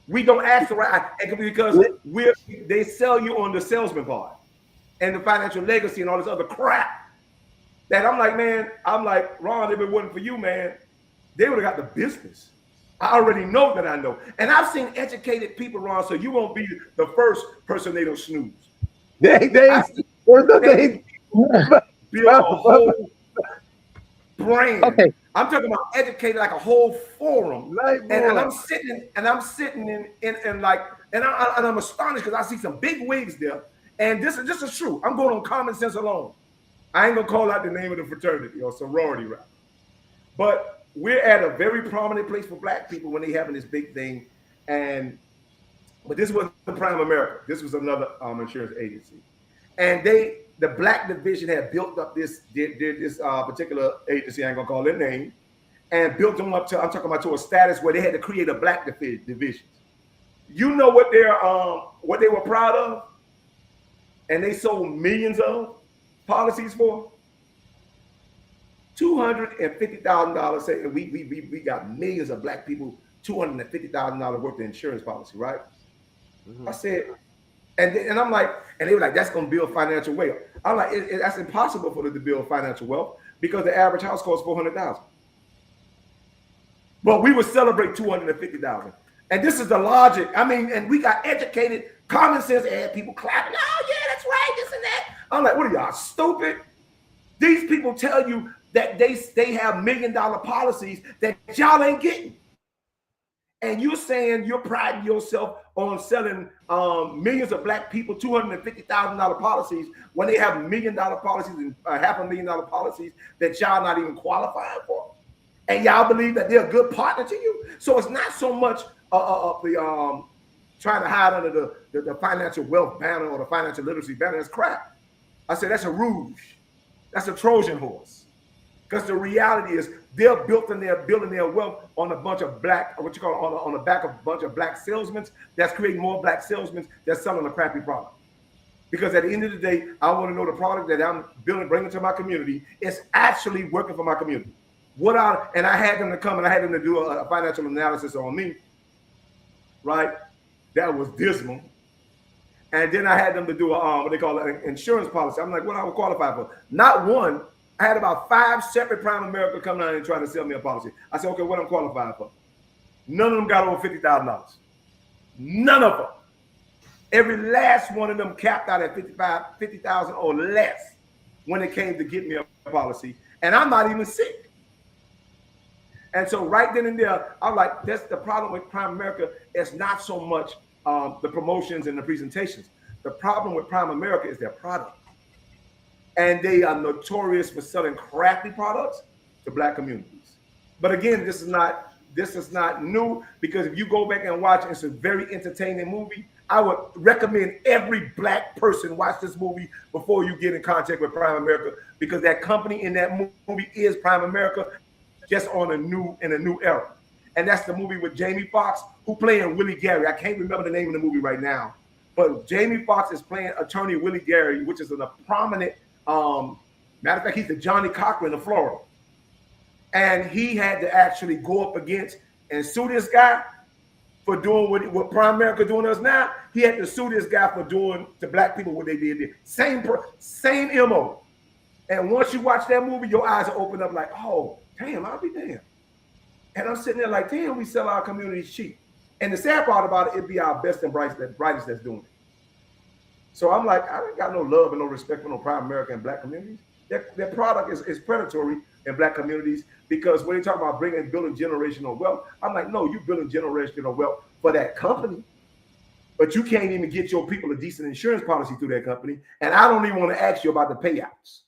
We don't ask the right, because they sell you on the salesman part and the financial legacy and all this other crap. That I'm like, man, Ron, if it wasn't for you, man, they would have got the business. I already know that I know. And I've seen educated people, Ron, so you won't be the first person they don't snooze. They build a whole brand. Okay. I'm talking about educated like a whole forum. And I'm sitting in like, and I'm astonished because I see some big wigs there. And this is true. I'm going on common sense alone. I ain't gonna call out the name of the fraternity or sorority, right? But we're at a very prominent place for black people when they having this big thing. But this wasn't Prime America. This was another insurance agency. And the black division had built up this particular agency, I ain't gonna call their name, and built them up to a status where they had to create a black division. You know what they were proud of? And they sold millions of policies for? $250,000. Say we got millions of black people, $250,000 worth of insurance policy, right? Mm-hmm. I said, and I'm like, and they were like, that's gonna build financial wealth. I'm like, that's impossible for them to build financial wealth because the average house costs $400,000. But we would celebrate $250,000. And this is the logic. I mean, and we got educated, common sense, and people clapping. Oh yeah, that's right, this and that. I'm like, what are y'all, stupid? These people tell you that they have $1 million policies that y'all ain't getting. And you're saying you're priding yourself on selling millions of black people $250,000 policies when they have $1 million policies and $500,000 policies that y'all not even qualifying for, and y'all believe that they're a good partner to you. So it's not so much the trying to hide under the financial wealth banner or the financial literacy banner. That's crap. I said that's a rouge. That's a Trojan horse. Because the reality is they're building their wealth on a bunch of black, what you call on the back of a bunch of black salesmen that's creating more black salesmen that's selling a crappy product. Because at the end of the day, I want to know the product that I'm building, bringing to my community is actually working for my community. And I had them to come and I had them to do a financial analysis on me, right? That was dismal. And then I had them to do what they call an insurance policy. I'm like, what I would qualify for? Not one. I had about 5 separate Prime America come down and try to sell me a policy. I said, okay, what I'm qualified for? None of them got over $50,000. None of them. Every last one of them capped out at $50,000 or less when it came to get me a policy. And I'm not even sick. And so right then and there, I'm like, that's the problem with Prime America. It's not so much the promotions and the presentations. The problem with Prime America is their product. And they are notorious for selling crappy products to black communities. But again, this is not new, because if you go back and watch, it's a very entertaining movie. I would recommend every black person watch this movie before you get in contact with Prime America, because that company in that movie is Prime America, just in a new era. And that's the movie with Jamie Foxx, who playing Willie Gary. I can't remember the name of the movie right now, but Jamie Foxx is playing attorney Willie Gary, which is a prominent, matter of fact, he's the Johnny Cochran of Florida. And he had to actually go up against and sue this guy for doing what Prime America doing us now. He had to sue this guy for doing to black people what they did. Same MO. And once you watch that movie, your eyes are open up like, oh, damn, I'll be damned. And I'm sitting there like, damn, we sell our communities cheap. And the sad part about it be our best and brightest that's doing it. So I'm like, I ain't got no love and no respect for no Prime America and black communities. Their product is predatory in black communities, because when they talk about building generational wealth, I'm like, no, you're building generational wealth for that company, but you can't even get your people a decent insurance policy through that company. And I don't even want to ask you about the payouts.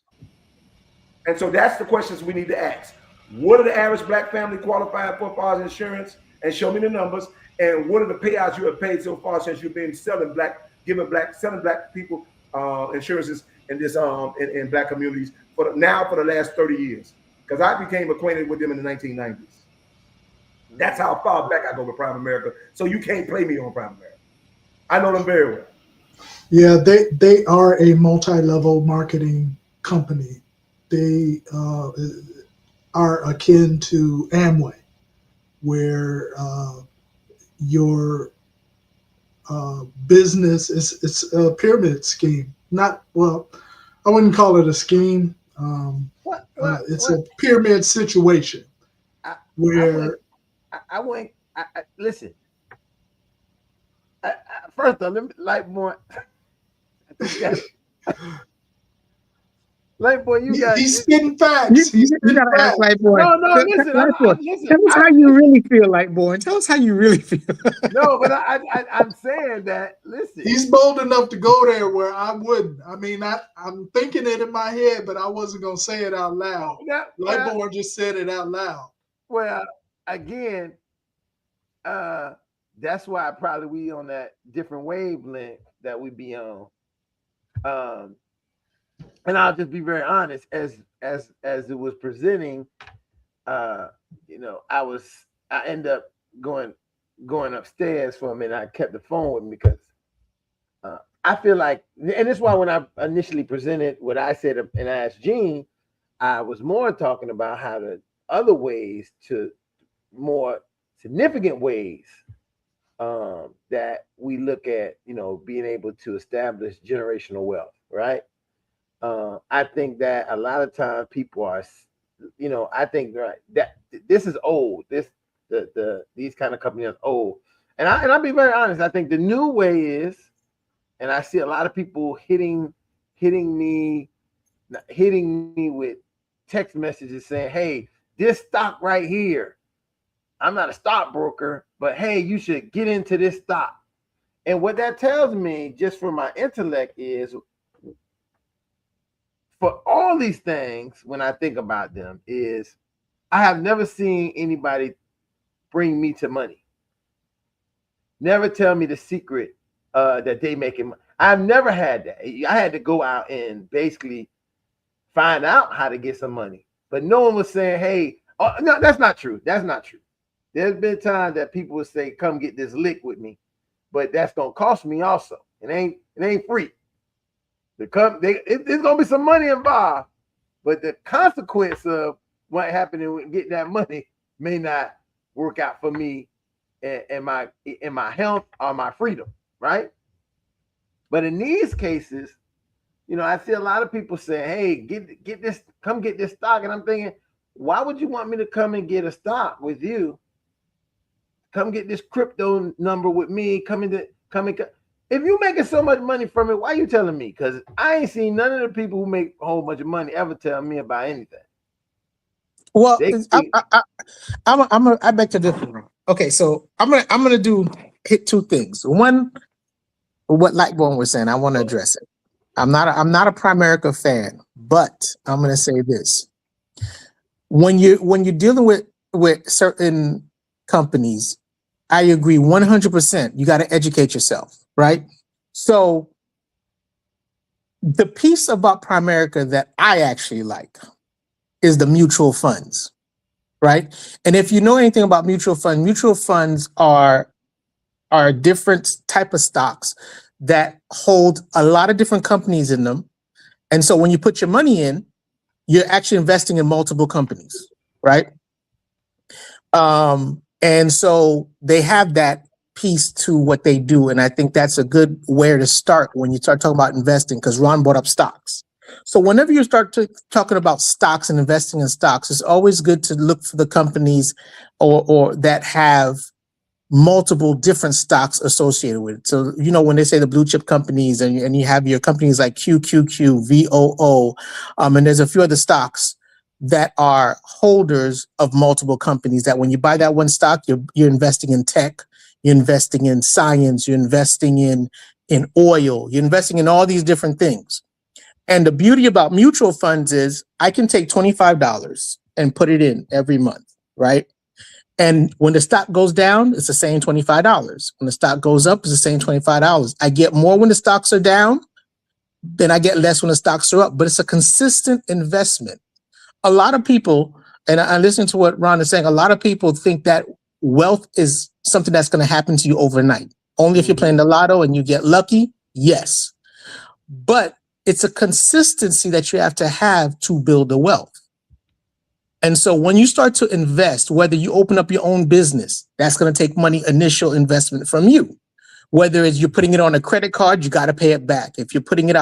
And so that's the questions we need to ask. What are the average black family qualifying for as far as insurance? And show me the numbers. And what are the payouts you have paid so far since you've been selling black people insurances in this in black communities for the last 30 years? Because I became acquainted with them in the 1990s. That's how far back I go with Prime America. So you can't play me on Prime America. I know them very well. Yeah, they are a multi-level marketing company. They are akin to Amway, where your business it's a pyramid scheme. I wouldn't call it a scheme. It's a pyramid situation where listen. First of all, let me Lightboy, you got he's spitting facts. You gotta ask Lightboy. No, listen. Listen. Tell us how you really feel, Lightboy. Tell us how you really feel. No, but I'm saying that. Listen, he's bold enough to go there where I wouldn't. I mean, I'm thinking it in my head, but I wasn't gonna say it out loud. Lightboy just said it out loud. Well, again, that's why probably we on that different wavelength that we be on. And I'll just be very honest, as it was presenting, I end up going upstairs for a minute. I kept the phone with me because I feel like, and that's why when I initially presented what I said and I asked Gene, I was more talking about how the other ways to more significant ways that we look at, being able to establish generational wealth, right? I think that a lot of times people are, I think that this is old. These kind of companies are old, and I'll be very honest. I think the new way is, and I see a lot of people hitting me with text messages saying, "Hey, this stock right here. I'm not a stockbroker, but hey, you should get into this stock." And what that tells me, just from my intellect, is for all these things, when I think about them, is I have never seen anybody bring me to money. Never tell me the secret that they making. I've never had that. I had to go out and basically find out how to get some money. But no one was saying, hey, oh, no, that's not true. That's not true. There's been times that people would say, come get this lick with me. But that's gonna cost me also. It ain't free. There's gonna be some money involved, but the consequence of what happened with getting that money may not work out for me and my health or my freedom, right? But in these cases, you know, I see a lot of people say, hey, get this, come get this stock. And I'm thinking, why would you want me to come and get a stock with you? Come get this crypto number with me. If you making so much money from it, why are you telling me? Because I ain't seen none of the people who make a whole bunch of money ever tell me about anything. Well, I beg to differ. Okay, so I'm gonna hit two things. One, what Lightborn was saying, I want to address it. I'm not a Primerica fan, but I'm gonna say this: when you're dealing with certain companies, I agree 100%. You got to educate yourself, right? So the piece about Primerica that I actually like is the mutual funds, right? And if you know anything about mutual funds are a different type of stocks that hold a lot of different companies in them. And so when you put your money in, you're actually investing in multiple companies, right? And so they have that piece to what they do. And I think that's a good way to start when you start talking about investing, because Ron brought up stocks. So whenever you start talking about stocks and investing in stocks, it's always good to look for the companies or that have multiple different stocks associated with it. So, you know, when they say the blue chip companies and you have your companies like QQQ, VOO, and there's a few other stocks that are holders of multiple companies that when you buy that one stock, you're investing in tech, you're investing in science, you're investing in oil, you're investing in all these different things. And the beauty about mutual funds is I can take $25 and put it in every month, right? And when the stock goes down, it's the same $25. When the stock goes up, it's the same $25. I get more when the stocks are down, then I get less when the stocks are up, but it's a consistent investment. A lot of people, and I listen to what Ron is saying, a lot of people think that wealth is something that's going to happen to you overnight. Only if you're playing the lotto and you get lucky, yes. But it's a consistency that you have to build the wealth. And so when you start to invest, whether you open up your own business, that's going to take money, initial investment from you. Whether it's you're putting it on a credit card, you got to pay it back. If you're putting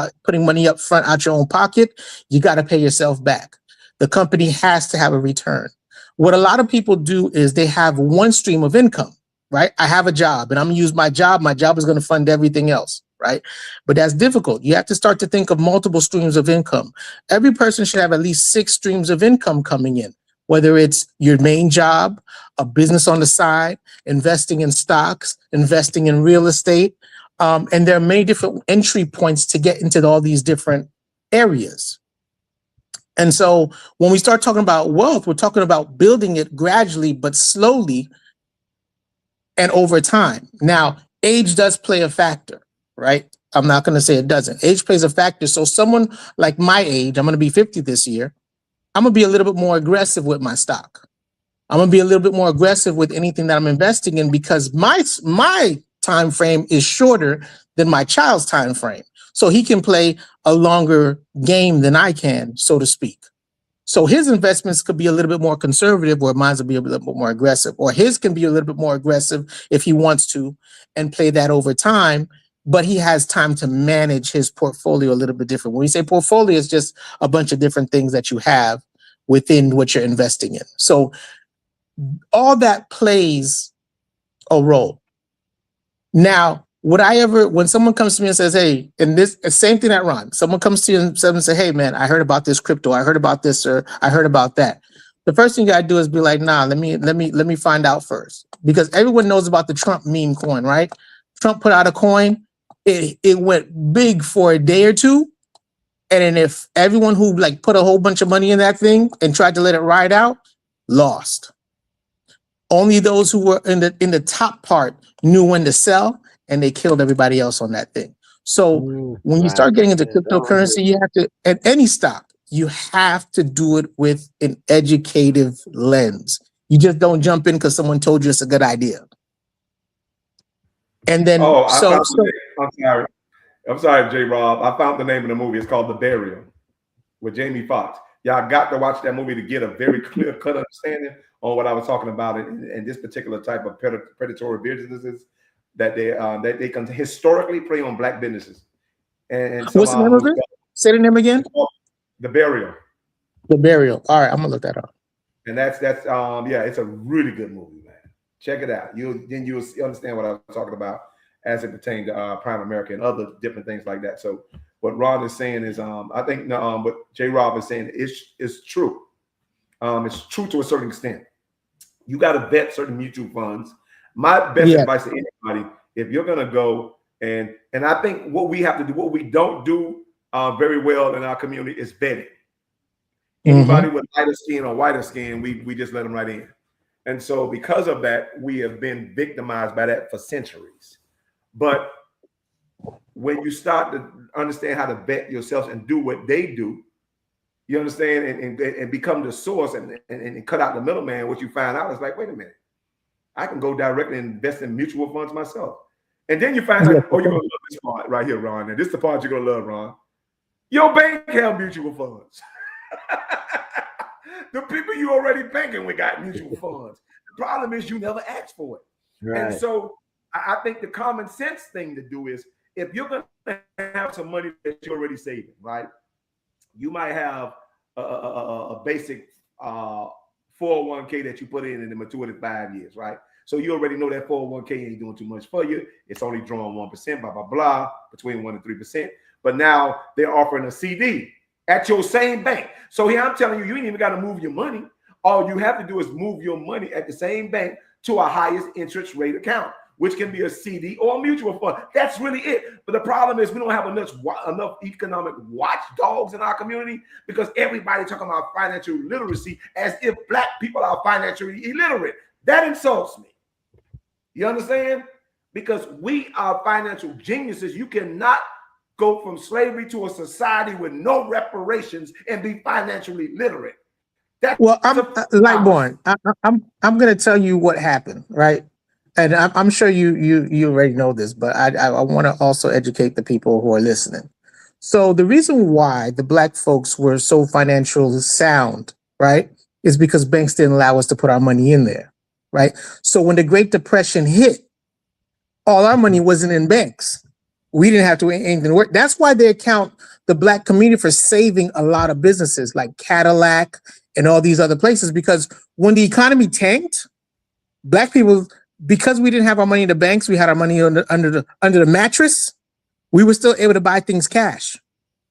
money up front out your own pocket, you got to pay yourself back. The company has to have a return. What a lot of people do is they have one stream of income, right? I have a job and I'm going to use my job. My job is going to fund everything else, right? But that's difficult. You have to start to think of multiple streams of income. Every person should have at least 6 streams of income coming in, whether it's your main job, a business on the side, investing in stocks, investing in real estate. And there are many different entry points to get into all these different areas. And so when we start talking about wealth, we're talking about building it gradually, but slowly and over time. Now, age does play a factor, right? I'm not going to say it doesn't. Age plays a factor. So someone like my age, I'm going to be 50 this year, I'm going to be a little bit more aggressive with my stock. I'm going to be a little bit more aggressive with anything that I'm investing in because my time frame is shorter than my child's time frame. So he can play a longer game than I can, so to speak. So his investments could be a little bit more conservative, or mine will be a little bit more aggressive, or his can be a little bit more aggressive if he wants to and play that over time. But he has time to manage his portfolio a little bit different. When we say portfolio, it's just a bunch of different things that you have within what you're investing in. So all that plays a role. Now, when someone comes to me and says, hey, and this same thing that Ron, someone comes to you and says, hey, man, I heard about this crypto. I heard about this, or I heard about that. The first thing you gotta do is be like, nah, let me find out first. Because everyone knows about the Trump meme coin, right? Trump put out a coin, it went big for a day or two. And then if everyone who like put a whole bunch of money in that thing and tried to let it ride out, lost. Only those who were in the top part knew when to sell, and they killed everybody else on that thing. So when you start getting into cryptocurrency, you have to, at any stock, you have to do it with an educative lens. You just don't jump in because someone told you it's a good idea. And then, I'm sorry, J. Rob. I found the name of the movie. It's called The Burial with Jamie Foxx. Y'all got to watch that movie to get a very clear-cut understanding on what I was talking about in this particular type of predatory businesses that they can historically prey on Black businesses. And what's the name of it? Say the name again. The Burial. The Burial. All right, I'm gonna look that up. And that's yeah, it's a really good movie, man. Check it out. You'll understand what I was talking about as it pertains to Prime America and other different things like that. So what Ron is saying is, I think what J. Rob is saying is true. It's true to a certain extent. You got to vet certain mutual funds. My best advice to anybody, if you're gonna go and I think what we have to do, what we don't do very well in our community is vetting. Anybody with lighter skin or whiter skin, we just let them right in. And so because of that, we have been victimized by that for centuries. But when you start to understand how to vet yourself and do what they do, you understand, and become the source and cut out the middleman, what you find out is like, wait a minute, I can go directly and invest in mutual funds myself. And then you find out, oh, you're gonna love this part right here, Ron. And this is the part you're gonna love, Ron. Your bank have mutual funds. The people you already banking with got mutual funds. The problem is you never asked for it. Right. And so I think the common sense thing to do is, if you're going to have some money that you're already saving, right? You might have a basic 401k that you put in the maturity of 5 years, right? So you already know that 401k ain't doing too much for you. It's only drawing 1%, blah, blah, blah, between 1% and 3%. But now they're offering a CD at your same bank. So here I'm telling you, you ain't even got to move your money. All you have to do is move your money at the same bank to a highest interest rate account, which can be a CD or a mutual fund. That's really it. But the problem is we don't have enough economic watchdogs in our community, because everybody talking about financial literacy as if Black people are financially illiterate. That insults me. You understand? Because we are financial geniuses. You cannot go from slavery to a society with no reparations and be financially literate. Well, I'm Lightborn. I'm going to tell you what happened, right? And I'm sure you already know this, but I want to also educate the people who are listening. So the reason why the Black folks were so financially sound, right, is because banks didn't allow us to put our money in there, right? So when the Great Depression hit, all our money wasn't in banks. We didn't have to do anything work. That's why they account the Black community for saving a lot of businesses like Cadillac and all these other places, because when the economy tanked, Black people, because we didn't have our money in the banks, we had our money under the mattress, we were still able to buy things cash.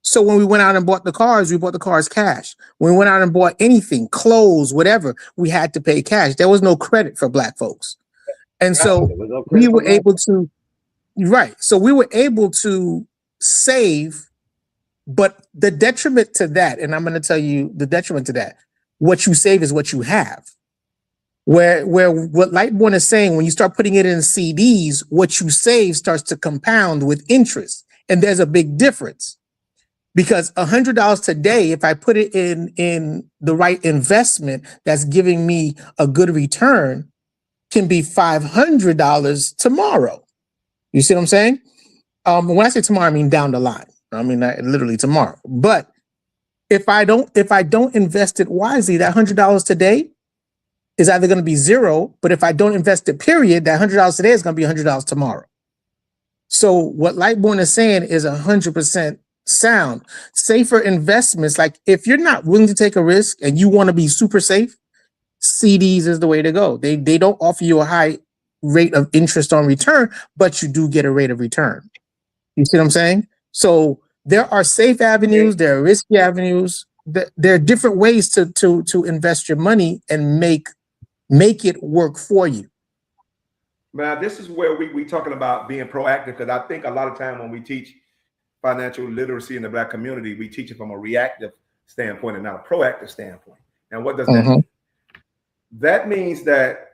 So when we went out and bought the cars, we bought the cars cash. When we went out and bought anything, clothes, whatever, we had to pay cash. There was no credit for Black folks. And so we were able to, right. So we were able to save, but the detriment to that, and I'm going to tell you the detriment to that, what you save is what you have. Where what Lightborn is saying, when you start putting it in CDs, what you save starts to compound with interest. And there's a big difference, because $100 today, if I put it in the right investment that's giving me a good return, can be $500 tomorrow. You see what I'm saying? When I say tomorrow, I mean down the line. I mean literally tomorrow. But if I don't invest it wisely, that $100 today is either going to be zero, but if I don't invest it, period, that $100 today is going to be $100 tomorrow. So what Lightborn is saying is 100% sound. Safer investments, like if you're not willing to take a risk and you want to be super safe, CDs is the way to go. They don't offer you a high rate of interest on return, but you do get a rate of return. You see what I'm saying? So there are safe avenues, there are risky avenues. There are different ways to invest your money and make it work for you. Now, this is where we talking about being proactive, because I think a lot of time when we teach financial literacy in the Black community, we teach it from a reactive standpoint and not a proactive standpoint. And what does that mean? That means that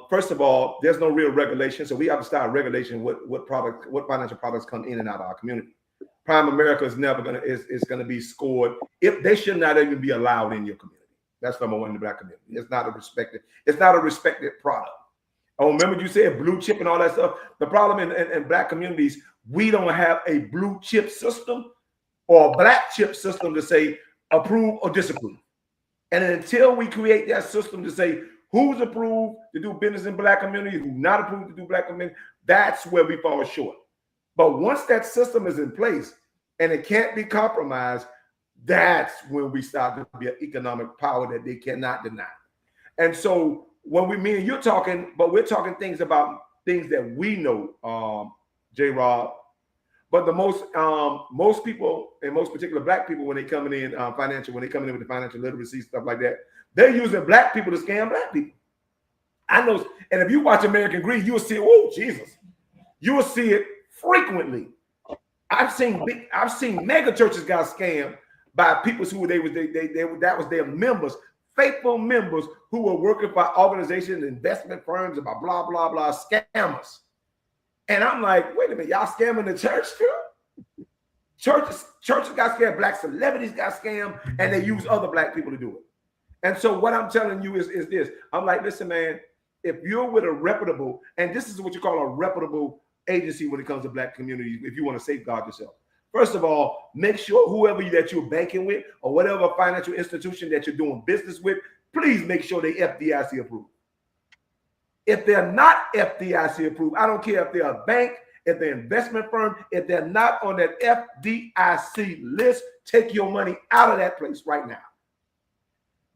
first of all, there's no real regulation, so we have to start regulation what financial products come in and out of our community. Prime America is never gonna be scored. If they should not even be allowed in your community. That's number one in the Black community. It's not a respected product. Oh, remember you said blue chip and all that stuff? The problem in Black communities, we don't have a blue chip system or a black chip system to say approve or disapprove. And until we create that system to say who's approved to do business in Black community, who's not approved to do Black community, that's where we fall short. But once that system is in place and it can't be compromised, that's when we start to be an economic power that they cannot deny. And so when me and you're talking, but we're talking things about things that we know, J-Rob. But the most people, and most particular Black people, when they coming in when they coming in with the financial literacy stuff like that, they're using Black people to scam Black people. I know, and if you watch American Greed, you will see, oh Jesus, you will see it frequently. I've seen mega churches got scammed by people who that was their members, faithful members who were working for organizations, investment firms, and blah blah blah scammers. And I'm like, wait a minute, y'all scamming the church too? Churches got scammed, Black celebrities got scammed, and they use other Black people to do it. And so what I'm telling you is this. I'm like, listen, man, if you're with a reputable, and this is what you call a reputable agency when it comes to Black communities, if you want to safeguard yourself. First of all, make sure whoever that you're banking with or whatever financial institution that you're doing business with, please make sure they FDIC approved. If they're not FDIC approved, I don't care if they're a bank, if they're an investment firm, if they're not on that FDIC list, take your money out of that place right now.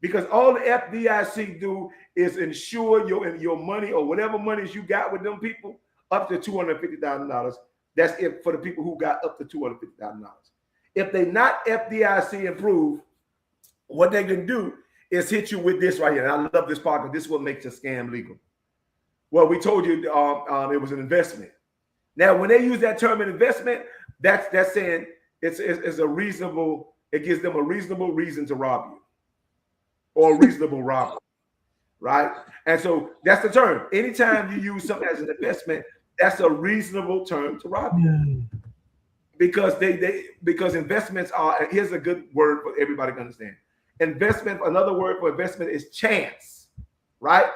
Because all the FDIC do is ensure your money or whatever monies you got with them people up to $250,000. That's it for the people who got up to $250,000. If they not FDIC approved, what they can do is hit you with this right here. And I love this part because this is what makes a scam legal. Well, we told you it was an investment. Now, when they use that term investment, that's saying it's a reasonable. It gives them a reasonable reason to rob you, or a reasonable robbery, right? And so that's the term. Anytime you use something as an investment, that's a reasonable term to rob you, because because investments are. Here's a good word for everybody to understand. Investment. Another word for investment is chance, right?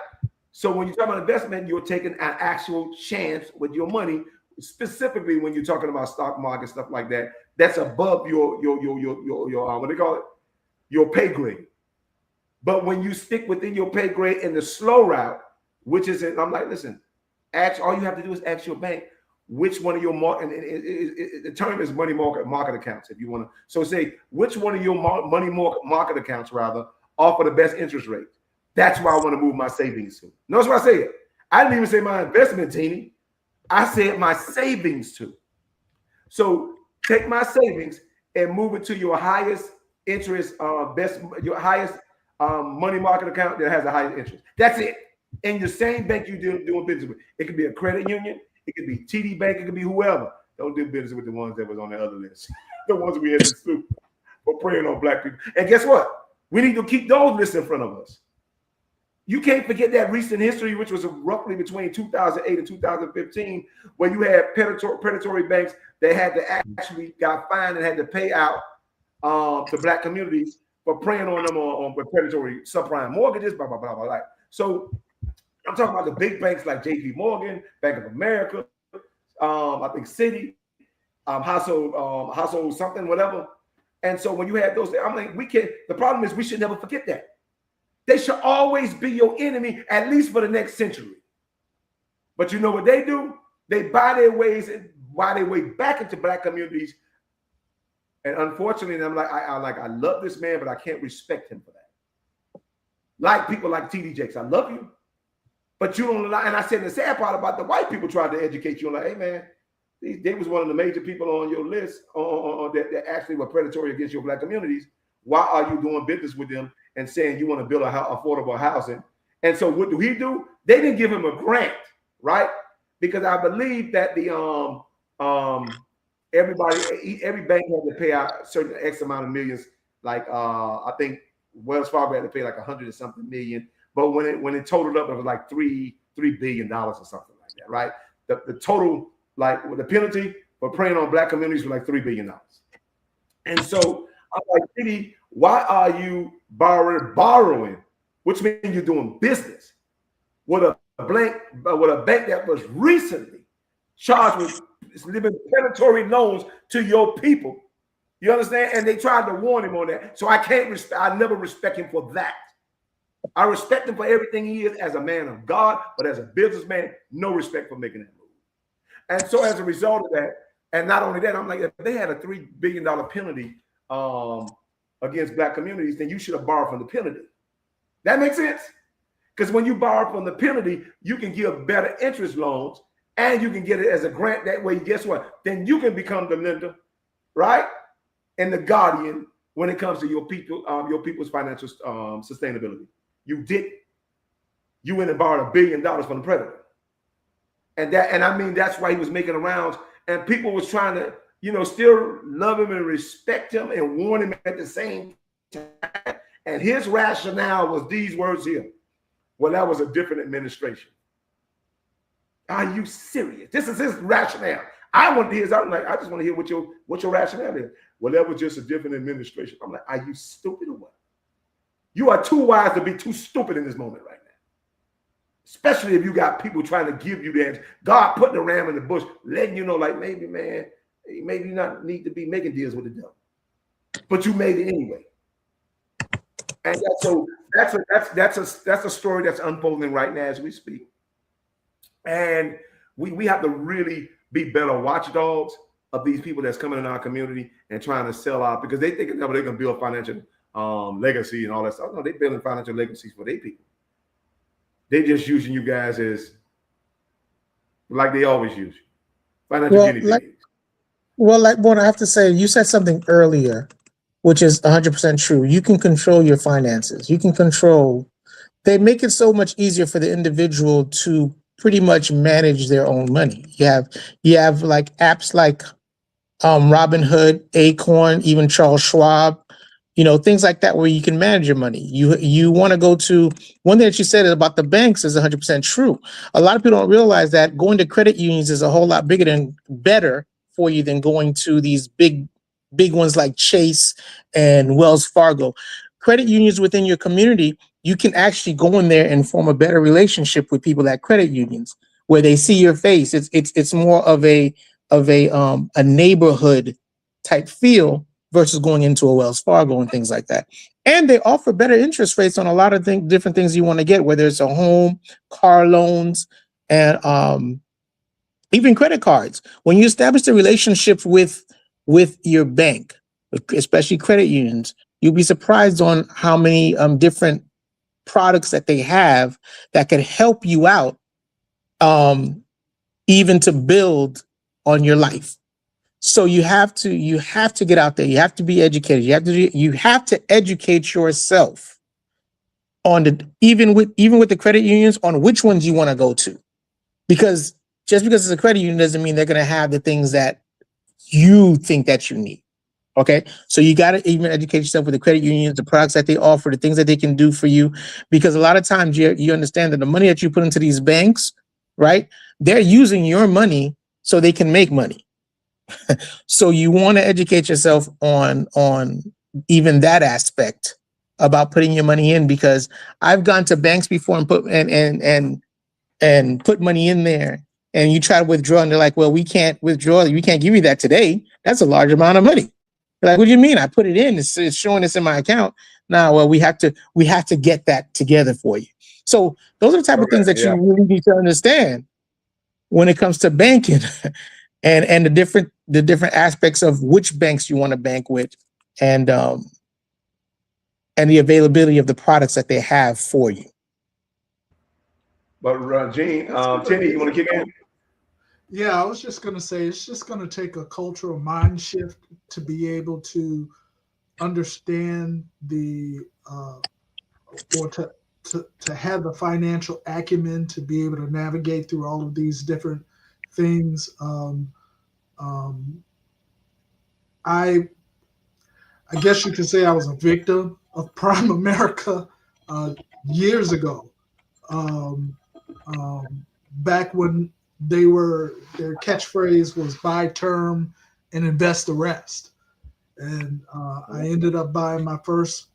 So when you talk about investment, you're taking an actual chance with your money. Specifically, when you're talking about stock market stuff like that, that's above your what do they call it? Your pay grade. But when you stick within your pay grade in the slow route, which is, I'm like, listen, all you have to do is ask your bank which one of your the term is money market accounts. If you want to, so say which one of your money market accounts rather offer the best interest rate. That's where I want to move my savings to. Notice what I said. I didn't even say my investment, Teeny. I said my savings to. So take my savings and move it to your highest interest, your highest money market account that has the highest interest. That's it. In the same bank you're doing business with. It could be a credit union. It could be TD Bank. It could be whoever. Don't do business with the ones that was on the other list. The ones we had to sue for preying on Black people. And guess what? We need to keep those lists in front of us. You can't forget that recent history, which was roughly between 2008 and 2015, where you had predatory banks that had to actually got fined and had to pay out to Black communities for preying on them on predatory subprime mortgages, blah, blah, blah, blah, blah. So I'm talking about the big banks like JP Morgan, Bank of America, I think Citi, household something, whatever. And so when you have those, I'm like, the problem is we should never forget that. They should always be your enemy, at least for the next century. But you know what they do? They buy their way back into Black communities. And unfortunately, I'm like, I love this man, but I can't respect him for that. Like people like TD Jakes, I love you, but you don't allow. And I said the sad part about the white people tried to educate you. I'm like, hey man, they was one of the major people on your list that actually were predatory against your Black communities. Why are you doing business with them and saying you want to build affordable housing? And so what do? They didn't give him a grant. right? Because I believe that the every bank had to pay out a certain X amount of millions. Like I think Wells Fargo had to pay like 100 or something million, but when it totaled up, it was like $3 billion or something like that, right? The total, like with the penalty for preying on black communities was like $3 billion. And so I'm like, Diddy, why are you borrowing, which means you're doing business with a bank that was recently charged with living predatory loans to your people? You understand? And they tried to warn him on that. So I never respect him for that. I respect him for everything he is as a man of God, but as a businessman, no respect for making that move. And so as a result of that, and not only that, I'm like, if they had a $3 billion penalty against black communities, then you should have borrowed from the penalty. That makes sense? Because when you borrow from the penalty, you can give better interest loans and you can get it as a grant. That way, guess what? Then you can become the lender, right? And the guardian when it comes to your people's financial sustainability. You did. You went and borrowed $1 billion from the predator. And I mean, that's why he was making the rounds. And people was trying to, still love him and respect him and warn him at the same time. And his rationale was these words here. Well, that was a different administration. Are you serious? This is his rationale. I want to hear. I'm like, I just want to hear what your rationale is. Well, that was just a different administration. I'm like, are you stupid or what? You are too wise to be too stupid in this moment right now. Especially if you got people trying to give you the answer. God putting the ram in the bush, letting you know, like, maybe, man, maybe you not need to be making deals with the devil. But you made it anyway. And that's a story that's unfolding right now as we speak. And we have to really be better watchdogs of these people that's coming in our community and trying to sell out because they think they're going to build financial legacy and all that stuff. No, they're building financial legacies for their people. They're just using you guys as like they always use you. Financial guinea pigs. I have to say, you said something earlier, which is 100% true. You can control your finances. You can control. They make it so much easier for the individual to pretty much manage their own money. You have like apps like Robinhood, Acorn, even Charles Schwab, things like that where you can manage your money. You want to go to one thing that you said about the banks is 100% true. A lot of people don't realize that going to credit unions is a whole lot better for you than going to these big ones like Chase and Wells Fargo. Credit unions within your community, you can actually go in there and form a better relationship with people at credit unions where they see your face. It's more of a neighborhood type feel versus going into a Wells Fargo and things like that. And they offer better interest rates on a lot of different things you want to get, whether it's a home, car loans, and even credit cards. When you establish a relationship with your bank, especially credit unions, you'll be surprised on how many different products that they have that can help you out, even to build on your life. So you have to get out there. You have to be educated. You have to educate yourself on even with the credit unions on which ones you want to go to, because just because it's a credit union doesn't mean they're going to have the things that you think that you need. Okay, so you got to even educate yourself with the credit unions, the products that they offer, the things that they can do for you, because a lot of times you understand that the money that you put into these banks, right? They're using your money so they can make money. So you want to educate yourself on even that aspect about putting your money in, because I've gone to banks before and put and put money in there, and you try to withdraw and they're like, well, we can't withdraw. We can't give you that today. That's a large amount of money. They're like, what do you mean? I put it in. It's showing it's in my account. Now, well, we have to get that together for you. So those are the type of things that you really need to understand when it comes to banking and the different aspects of which banks you want to bank with, and the availability of the products that they have for you. But Gene, Timmy, you want to kick in? Yeah, I was just going to say, it's just going to take a cultural mind shift to be able to understand or to to have the financial acumen to be able to navigate through all of these different things. I guess you could say I was a victim of Prime America years ago. Back when their catchphrase was buy term and invest the rest. And I ended up buying my first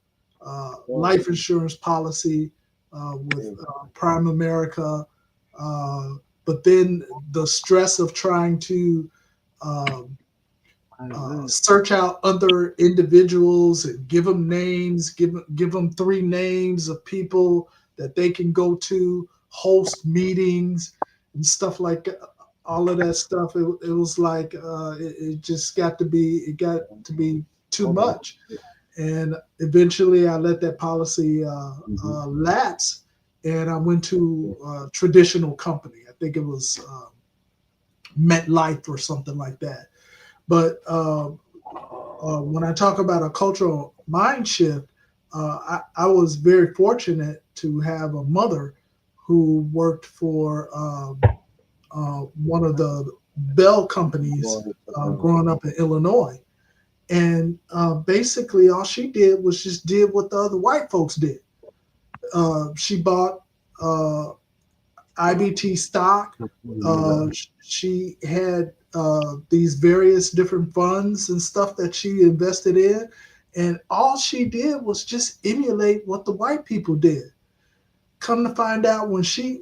life insurance policy with Prime America. But then the stress of trying to search out other individuals and give them names, give them 3 names of people that they can go to, host meetings and stuff like all of that stuff. It was like it just got to be too much, and eventually I let that policy lapse, and I went to a traditional company. I think it was MetLife or something like that. But when I talk about a cultural mind shift, I was very fortunate to have a mother who worked for one of the Bell companies growing up in Illinois. And basically all she did was just did what the other white folks did. She bought IBT stock. She had these various different funds and stuff that she invested in. And all she did was just emulate what the white people did. Come to find out, when she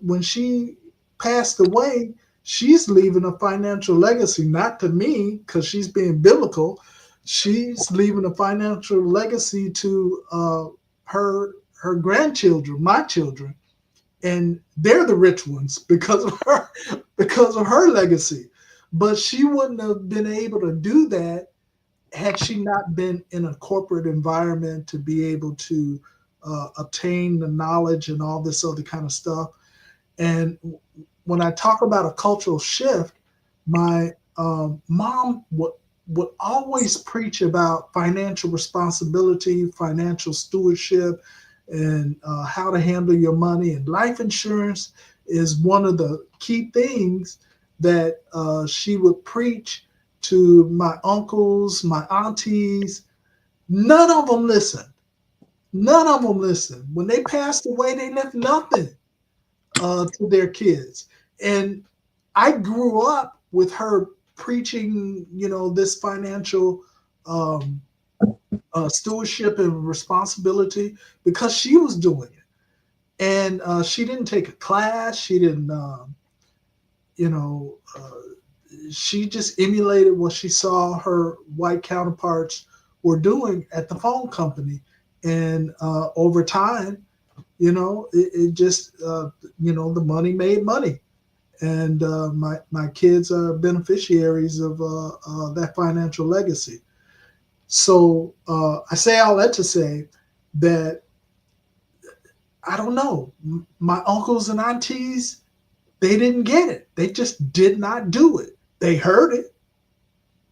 passed away, she's leaving a financial legacy, not to me, because she's being biblical. She's leaving a financial legacy to her grandchildren, my children, and they're the rich ones because of her legacy. But she wouldn't have been able to do that had she not been in a corporate environment to be able to obtain the knowledge and all this other kind of stuff. And when I talk about a cultural shift, my mom would always preach about financial responsibility, financial stewardship, and how to handle your money. And life insurance is one of the key things that she would preach to my uncles, my aunties. None of them listened. None of them listened. When they passed away, they left nothing to their kids. And I grew up with her preaching, this financial stewardship and responsibility because she was doing it. And she didn't take a class. She didn't, she just emulated what she saw her white counterparts were doing at the phone company. And over time, it just, the money made money. And my kids are beneficiaries of that financial legacy. So I say all that to say that, I don't know, my uncles and aunties, they didn't get it. They just did not do it. They heard it.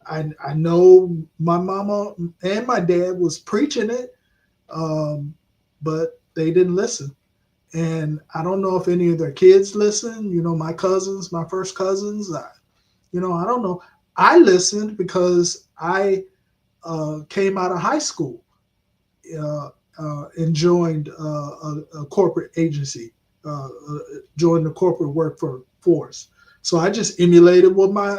I know my mama and my dad was preaching it, but they didn't listen. And I don't know if any of their kids listen. My cousins, my first cousins, I don't know. I listened because I came out of high school and joined a corporate agency, joined the corporate workforce. So I just emulated what my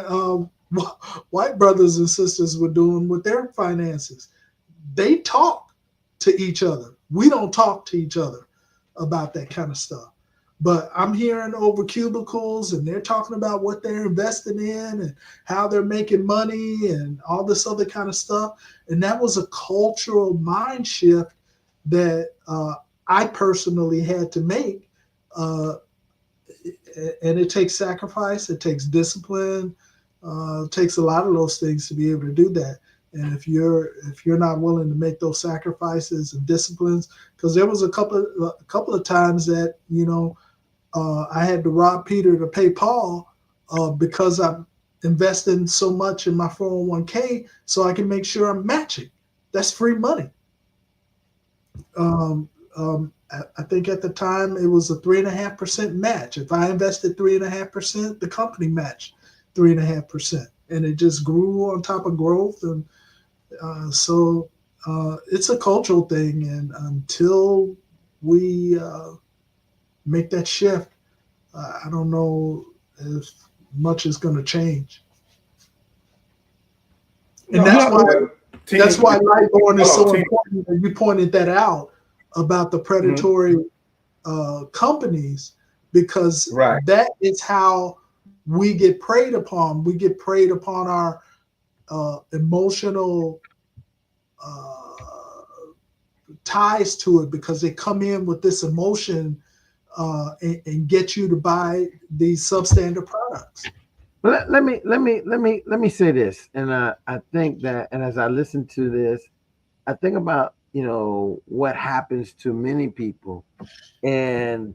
white brothers and sisters were doing with their finances. They talk to each other. We don't talk to each other about that kind of stuff. But I'm hearing over cubicles, and they're talking about what they're investing in and how they're making money and all this other kind of stuff. And that was a cultural mind shift that I personally had to make. And it takes sacrifice, it takes discipline, it takes a lot of those things to be able to do that. And if you're not willing to make those sacrifices and disciplines, because there was a couple of times that I had to rob Peter to pay Paul because I'm investing so much in my 401k so I can make sure I'm matching. That's free money. I think at the time it was a 3.5% match. If I invested 3.5%, the company matched 3.5%, and it just grew on top of growth. And so it's a cultural thing, and until we make that shift, I don't know if much is going to change. And that's why Lightborn is so important. And you pointed that out about the predatory companies, because that is how we get preyed upon. We get preyed upon our emotional ties to it, because they come in with this emotion and get you to buy these substandard products. Let me say this, and I think that, and as I listen to this, I think about what happens to many people, and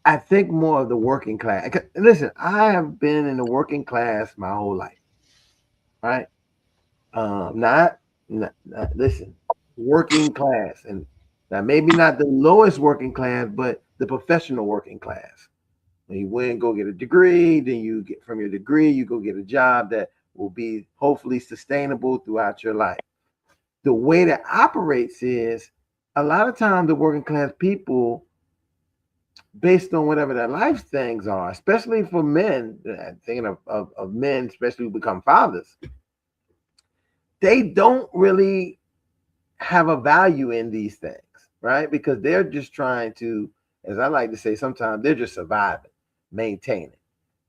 I think more of the working class. Listen, I have been in the working class my whole life, right? Not listen, working class, and now maybe not the lowest working class, but the professional working class. When you went and go get a degree, then you get from your degree, you go get a job that will be hopefully sustainable throughout your life. The way that operates is a lot of times the working class people, based on whatever their life things are, especially for men, thinking of men, especially who become fathers, they don't really have a value in these things, right? Because they're just trying to, as I like to say, sometimes they're just surviving, maintaining.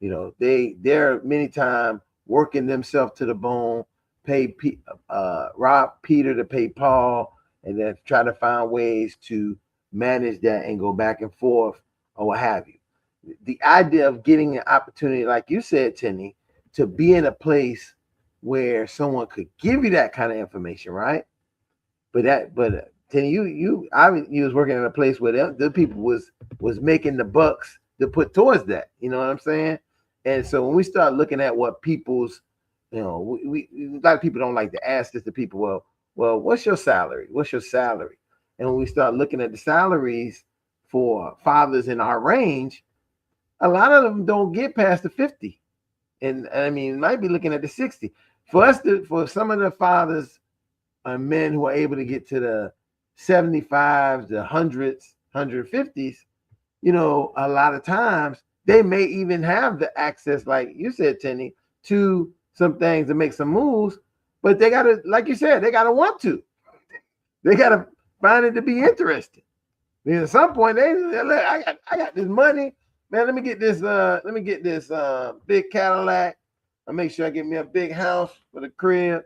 They're many times working themselves to the bone, rob Peter to pay Paul, and then try to find ways to manage that and go back and forth or what have you. The idea of getting an opportunity, like you said, Tenny, to be in a place where someone could give you that kind of information, right? But Tenny, you was working in a place where the people was making the bucks to put towards that. You know what I'm saying? And so when we start looking at what people's, we a lot of people don't like to ask this to people. Well, what's your salary? What's your salary? And when we start looking at the salaries for fathers in our range, a lot of them don't get past the 50. And I mean, might be looking at the 60. For some of the fathers and men who are able to get to the 75s, the 100s, 150s, a lot of times they may even have the access, like you said, Tenny, to some things to make some moves, but they gotta, like you said, they gotta want to. They gotta find it to be interesting. Because at some point I got this money, man. Let me get this big Cadillac. I'll make sure I get me a big house for the crib.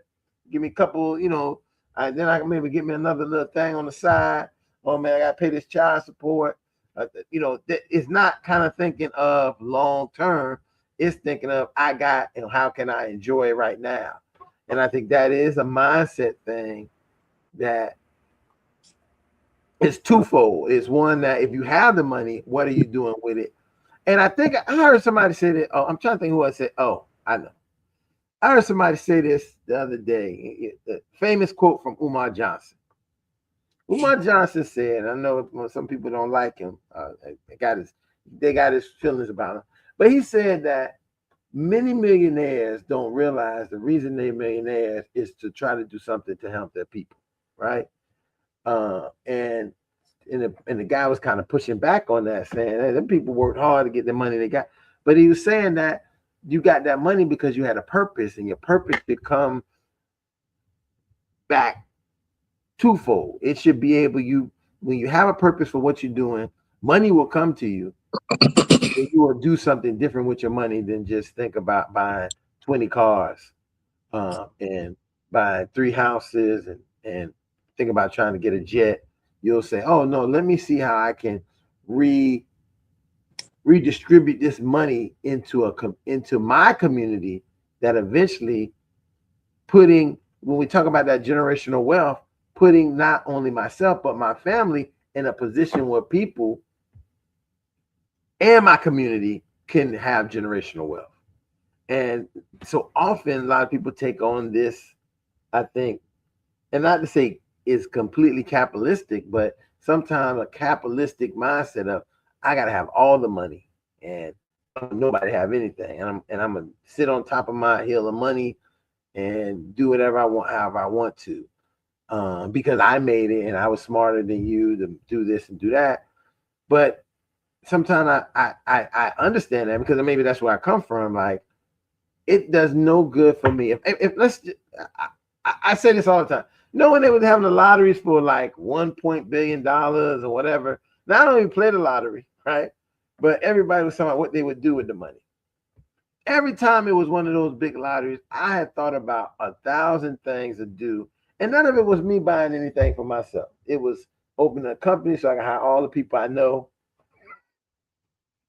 Give me a couple, then I can maybe get me another little thing on the side. Oh man, I gotta pay this child support. It's not kind of thinking of long term. It's thinking of how can I enjoy it right now? And I think that is a mindset thing that is twofold. It's one that if you have the money, what are you doing with it? And I think I heard somebody say that. Oh, I'm trying to think who I said. Oh, I know. I heard somebody say this the other day. The famous quote from Umar Johnson. Umar Johnson said, I know some people don't like him. They got his feelings about him. But he said that many millionaires don't realize the reason they're millionaires is to try to do something to help their people, right? And the guy was kind of pushing back on that, saying, hey, them people worked hard to get the money they got. But he was saying that you got that money because you had a purpose, and your purpose should come back twofold. It should be able, when you have a purpose for what you're doing, money will come to you. And you will do something different with your money than just think about buying 20 cars and buying 3 houses and think about trying to get a jet. You'll say, oh no, let me see how I can redistribute this money into my community, that eventually when we talk about that generational wealth, putting not only myself but my family in a position where people and my community can have generational wealth. And so often a lot of people take on this, I think, and not to say it's completely capitalistic, but sometimes a capitalistic mindset of I gotta have all the money and nobody have anything, and I'm gonna sit on top of my hill of money and do whatever I want, however I want to, because I made it and I was smarter than you to do this and do that. But sometimes I understand that because maybe that's where I come from. Like, it does no good for me if let's. I say this all the time. Knowing they was having the lotteries for like $1 billion or whatever. Now I don't even play the lottery, right? But everybody was talking about what they would do with the money. Every time it was one of those big lotteries, I had thought about 1,000 things to do. And none of it was me buying anything for myself. It was opening a company so I can hire all the people I know.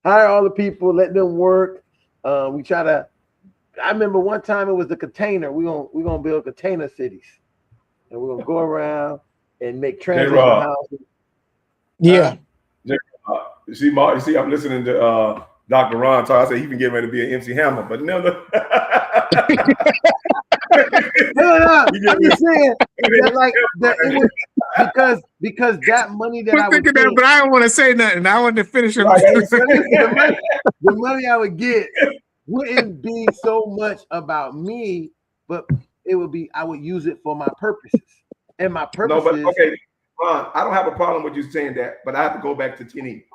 Hire all the people, let them work. We try to, I remember one time it was the container. We're gonna build container cities. And we're gonna go around and make transition houses. Yeah. You see, I'm listening to Dr. Ron talk. I said he been getting ready to be an MC Hammer, but no. No, I'm just saying that, like, that it was because that money that I was thinking that, but I don't want to say nothing. I want to finish it. The money I would get wouldn't be so much about me, but it would be I would use it for my purposes. And my purposes. No, but okay, Ron, I don't have a problem with you saying that, but I have to go back to Tenny.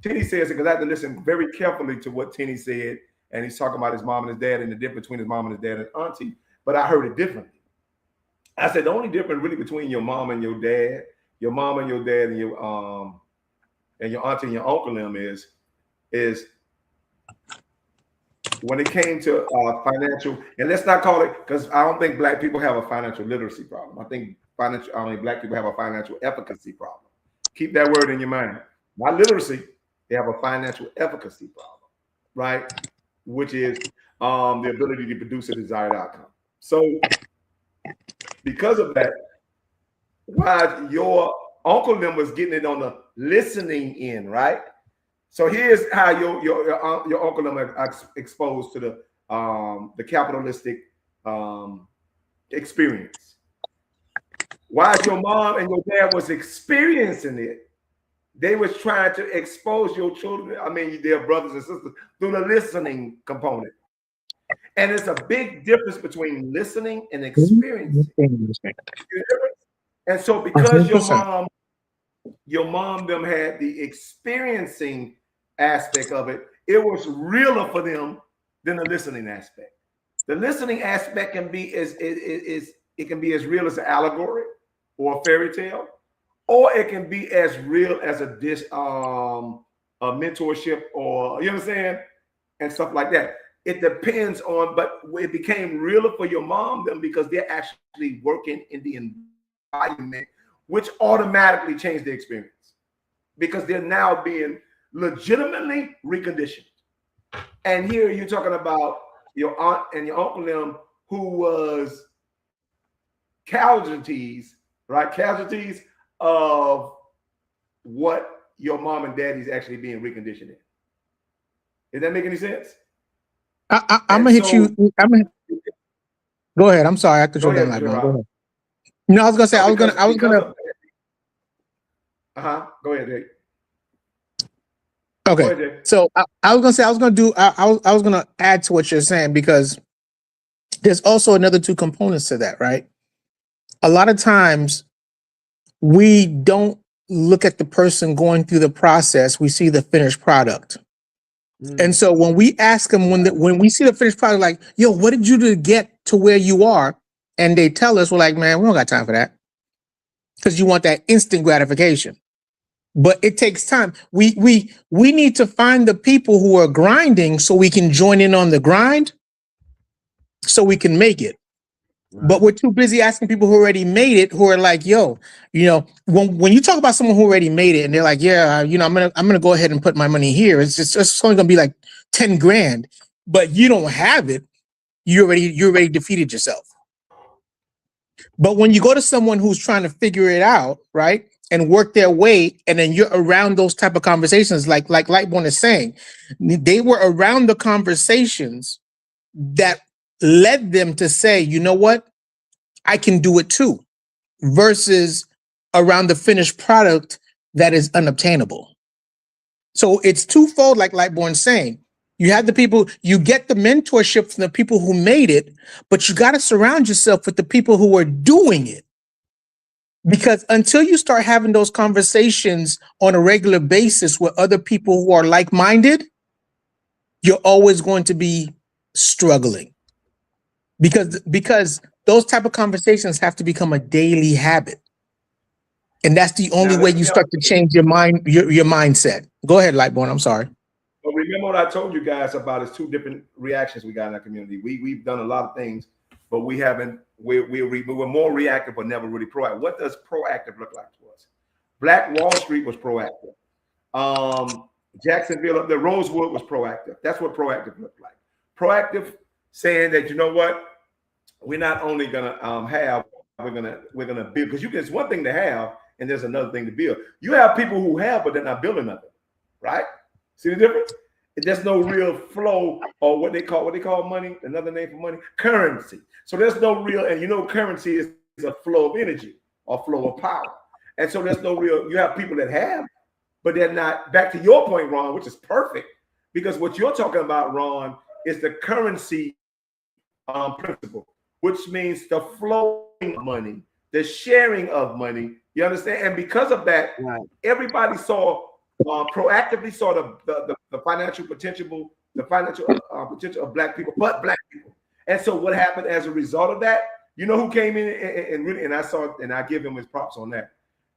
Tenny says it because I had to listen very carefully to what Tenny said, and he's talking about his mom and his dad and the difference between his mom and his dad and auntie. But I heard it differently. I said the only difference really between your mom and your dad, your mom and your dad, and your auntie and your uncle them is when it came to financial, and let's not call it, because I don't think Black people have a financial literacy problem. I think Black people have a financial efficacy problem. Keep that word in your mind. Not literacy, they have a financial efficacy problem, right? Which is the ability to produce a desired outcome. So because of that, while your uncle them was getting it on the listening end, right? So here's how your uncle them are exposed to the capitalistic experience. While your mom and your dad was experiencing it, they was trying to expose your children, their brothers and sisters, through the listening component. And it's a big difference between listening and experiencing. And so because your mom them had the experiencing aspect of it, it was realer for them than the listening aspect. The listening aspect can be as real as an allegory or a fairy tale, or it can be as real as a mentorship, or you understand, and stuff like that. It depends on, but it became realer for your mom them because they're actually working in the environment, which automatically changed the experience because they're now being legitimately reconditioned. And here you're talking about your aunt and your uncle them who was casualties, right? Casualties of what your mom and daddy's actually being reconditioned in. Does that make any sense? I'm gonna hit you. Go ahead. I'm sorry. I could go down. Go ahead. No, I was gonna say I was gonna. Go ahead, Dave. Okay. Go ahead, Dave. So I was gonna say I was gonna add to what you're saying because there's also another two components to that, right? A lot of times we don't look at the person going through the process. We see the finished product. And so when we ask them, when we see the finished product, like, yo, what did you do to get to where you are? And they tell us, we're like, man, we don't got time for that. Because you want that instant gratification. But it takes time. We need to find the people who are grinding so we can join in on the grind so we can make it. Right. But we're too busy asking people who already made it, who are like, yo, when you talk about someone who already made it and they're like, yeah, I'm gonna go ahead and put my money here. It's only gonna be like 10 grand, but you don't have it. You already defeated yourself. But when you go to someone who's trying to figure it out, right, and work their way, and then you're around those type of conversations, like Lightborn is saying, they were around the conversations that led them to say, you know what, I can do it too, versus around the finished product that is unobtainable. So it's twofold, like Lightborn's saying. You have the people, you get the mentorship from the people who made it, but you got to surround yourself with the people who are doing it. Because until you start having those conversations on a regular basis with other people who are like-minded, you're always going to be struggling. Because those type of conversations have to become a daily habit. And that's the only way you start to change your mind, your mindset. Go ahead, Lightborn. I'm sorry. But remember what I told you guys about is 2 different reactions we got in our community. We've done a lot of things, but we haven't. We're more reactive, but never really proactive. What does proactive look like to us? Black Wall Street was proactive. Jacksonville up there, Rosewood was proactive. That's what proactive looked like. Proactive, saying that, you know what, we're not only gonna have, we're gonna build, because it's one thing to have, and there's another thing to build. You have people who have, but they're not building nothing, right? See the difference? There's no real flow, or what they call money, another name for money, currency. So there's no real, and you know, currency is a flow of energy or flow of power. And so there's no real, you have people that have, but they're not, back to your point, Ron, which is perfect, because what you're talking about, Ron, is the currency principle, which means the flowing of money, the sharing of money. You understand? And because of that, right, everybody saw, proactively saw the financial potential, potential of Black people, but Black people. And so what happened as a result of that? You know who came in and really, and I saw, and I give him his props on that.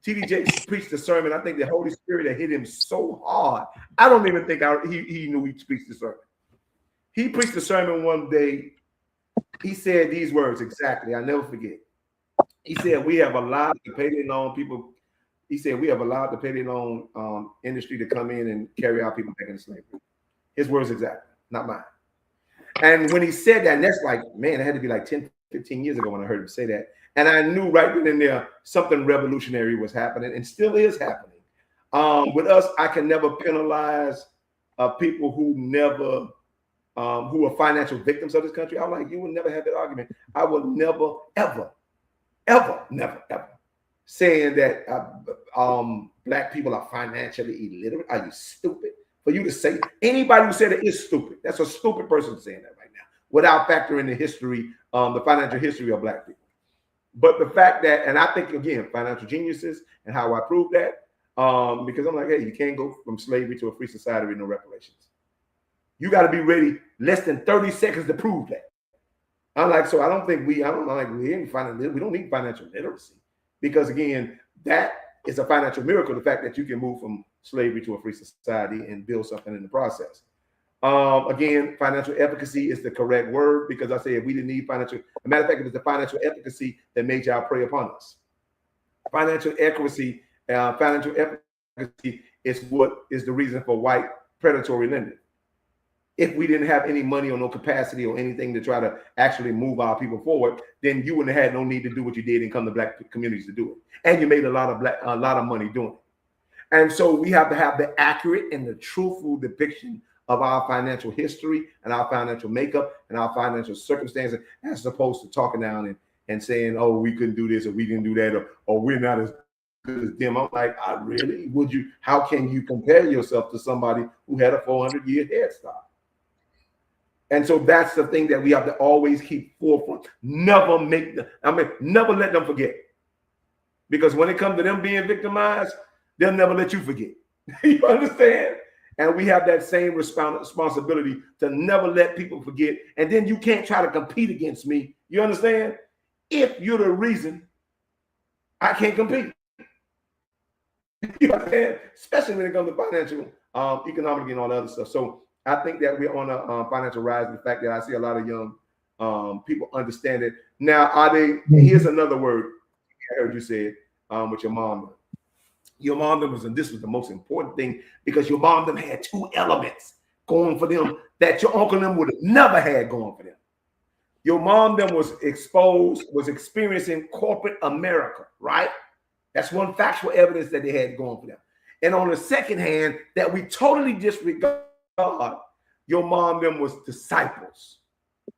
TD preached the sermon. I think the Holy Spirit had hit him so hard. I don't even think he knew he preached the sermon. He preached the sermon one day. He said these words exactly. I never forget. He said, we have allowed the payday loan people. He said, we have allowed the payday loan industry to come in and carry our people back into slavery. His words exactly, not mine. And when he said that, and that's like, man, it had to be like 10, 15 years ago when I heard him say that. And I knew right then and there something revolutionary was happening and still is happening. With us, I can never penalize people who never, who are financial victims of this country. I'm like, you will never have that argument. I will never, ever, ever, never, ever saying that Black people are financially illiterate. Are you stupid? For you to say, anybody who said it is stupid. That's a stupid person saying that right now, without factoring the history, the financial history of Black people. But the fact that, and I think, again, financial geniuses and how I prove that, because I'm like, hey, you can't go from slavery to a free society with no reparations. You got to be ready less than 30 seconds to prove that. I'm like, so I don't think we don't need financial literacy, because again, that is a financial miracle. The fact that you can move from slavery to a free society and build something in the process. Again, financial efficacy is the correct word, because I say if we didn't need financial, as a matter of fact, it was the financial efficacy that made y'all prey upon us. Financial efficacy is what is the reason for white predatory lending. If we didn't have any money or no capacity or anything to try to actually move our people forward, then you wouldn't have had no need to do what you did and come to Black communities to do it. And you made a lot of money doing it. And so we have to have the accurate and the truthful depiction of our financial history and our financial makeup and our financial circumstances, as opposed to talking down and saying, oh, we couldn't do this or we didn't do that, or we're not as good as them. I'm like, would you, how can you compare yourself to somebody who had a 400-year head start? And so that's the thing that we have to always keep forefront. Never let them forget. Because when it comes to them being victimized, they'll never let you forget. You understand? And we have that same responsibility to never let people forget. And then you can't try to compete against me. You understand? If you're the reason I can't compete. You understand? Especially when it comes to financial, economic, and all the other stuff. So I think that we're on a financial rise. The fact that I see a lot of young people understand it. Now, here's another word I heard you say with your mom. Your mom and this was the most important thing, because your mom had 2 elements going for them that your uncle would have never had going for them. Your mom was experiencing corporate America, right? That's one factual evidence that they had going for them. And on the second hand, that we totally disregard, your mom was disciples.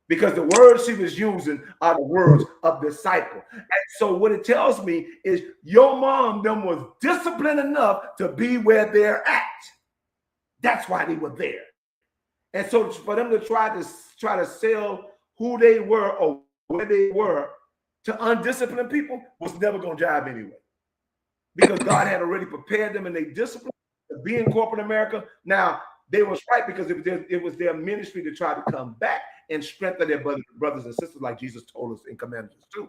because the words she was using are the words of disciple. And so what it tells me is your mom them was disciplined enough to be where they're at. That's why they were there. And so for them to try to sell who they were or where they were to undisciplined people was never going to jive anyway. Because God had already prepared them and they disciplined to be in corporate America. Now, they was right because it was their ministry to try to come back and strengthen their brothers and sisters like Jesus told us and commanded us to.